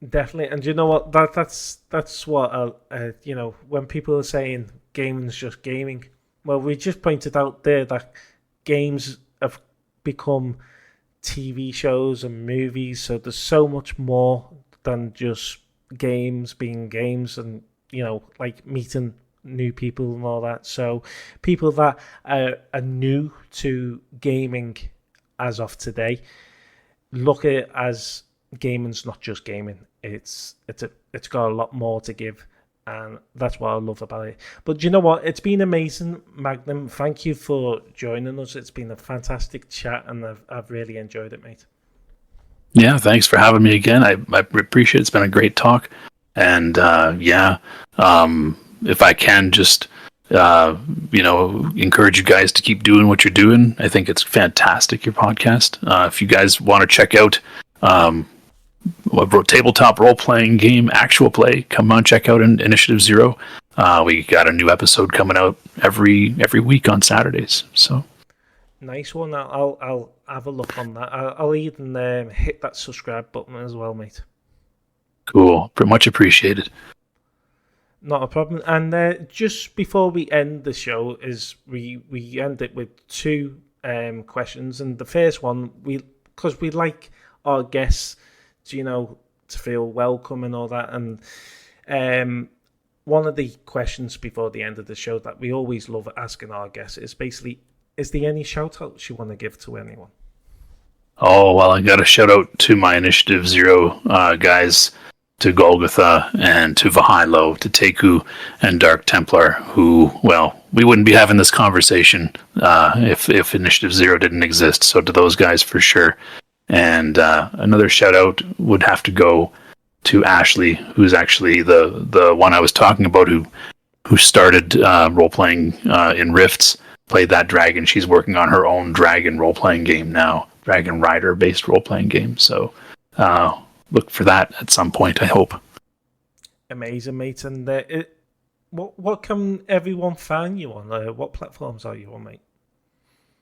Definitely, and you know what? That's what when people are saying gaming's just gaming. Well, we just pointed out there that games have become TV shows and movies, so there's so much more than just games being games, and like meeting new people and all that. So people that are new to gaming as of today look at it as gaming's not just gaming. It's got a lot more to give. And that's what I love about it. But you know what? It's been amazing, Magnum. Thank you for joining us. It's been a fantastic chat, and I've really enjoyed it, mate. Yeah, thanks for having me again. I appreciate it. It's been a great talk. And if I can just encourage you guys to keep doing what you're doing. I think it's fantastic, your podcast. If you guys want to check out a tabletop role-playing game, actual play, come on, check out Initiative Zero. We got a new episode coming out every week on Saturdays. So nice one. I'll have a look on that. I'll even hit that subscribe button as well, mate. Cool. Pretty much appreciated. Not a problem. And just before we end the show, is we end it with two questions. And the first one, because we like our guests to feel welcome and all that. And one of the questions before the end of the show that we always love asking our guests is basically, is there any shout outs you want to give to anyone? Oh, well, I got a shout out to my Initiative Zero guys. to Golgotha and to Vahilo, to Teku and Dark Templar, who, well, we wouldn't be having this conversation if Initiative Zero didn't exist. So to those guys for sure. And another shout out would have to go to Ashley, who's actually the one I was talking about who started role playing in Rifts, played that dragon. She's working on her own dragon role playing game now, Dragon Rider based role playing game. So look for that at some point, I hope. Amazing, mate. And what can everyone find you on? What platforms are you on, mate?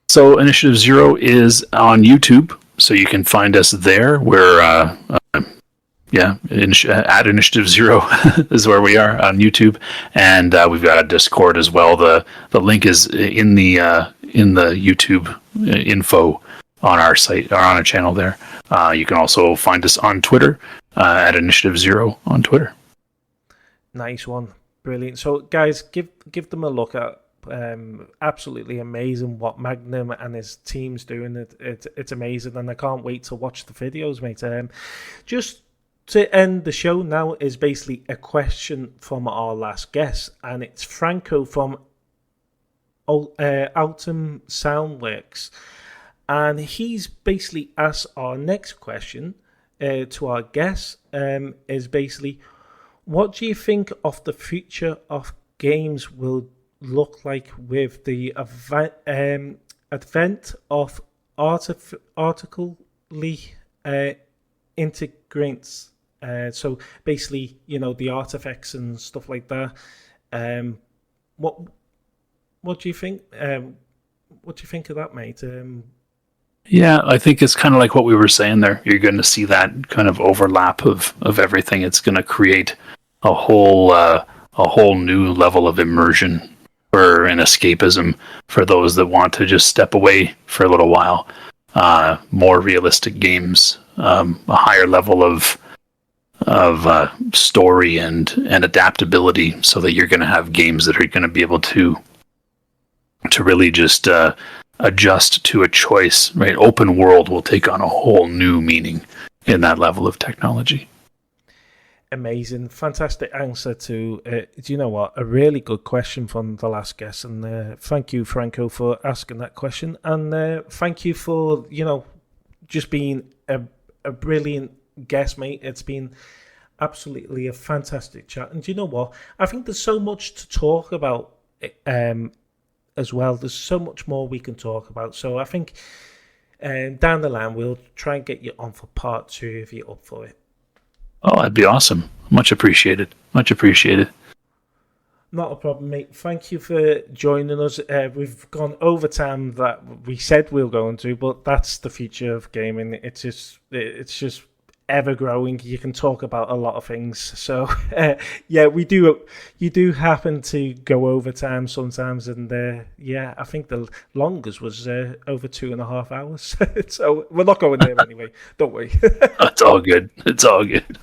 So Initiative Zero is on YouTube, so you can find us there. We're at Initiative Zero is where we are on YouTube, and we've got a Discord as well. The link is in the YouTube info on our site or on our channel there. You can also find us on Twitter at Initiative Zero on Twitter. Nice one, brilliant. So guys, give them a look at. Absolutely amazing what Magnum and his team's doing. It's amazing, and I can't wait to watch the videos, mate. Just to end the show now is basically a question from our last guest, and it's Franco from Autumn Soundworks, and he's basically asked our next question to our guest is basically, what do you think of the future of games will look like with the advent of artificially integrates? So basically, the artifacts and stuff like that. What do you think? What do you think of that, mate? Yeah, I think it's kind of like what we were saying there. You're going to see that kind of overlap of everything. It's going to create a whole new level of immersion or an escapism for those that want to just step away for a little while. More realistic games, a higher level of story and adaptability, so that you're going to have games that are going to be able to really just adjust to a choice. Right, open world will take on a whole new meaning in that level of technology. Amazing, fantastic answer to, do you know what, a really good question from the last guest, and thank you, Franco, for asking that question, and thank you for, just being a brilliant guest, mate. It's been absolutely a fantastic chat, and do you know what, I think there's so much to talk about as well. There's so much more we can talk about, so I think down the line we'll try and get you on for part 2 if you're up for it. Oh, that'd be awesome. Much appreciated. Much appreciated. Not a problem, mate. Thank you for joining us. We've gone over time that we said we were going to, but that's the future of gaming. It's just ever growing. You can talk about a lot of things. So, yeah, you do happen to go over time sometimes, and yeah, I think the longest was over 2.5 hours. So we're not going there anyway, don't we? It's all good. It's all good.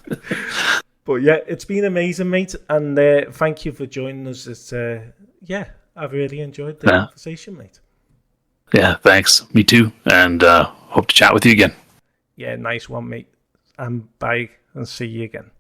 But yeah, it's been amazing, mate, and thank you for joining us. It's yeah, I've really enjoyed the conversation, mate. Yeah, thanks. Me too, and hope to chat with you again. Yeah, nice one, mate. And bye, and see you again.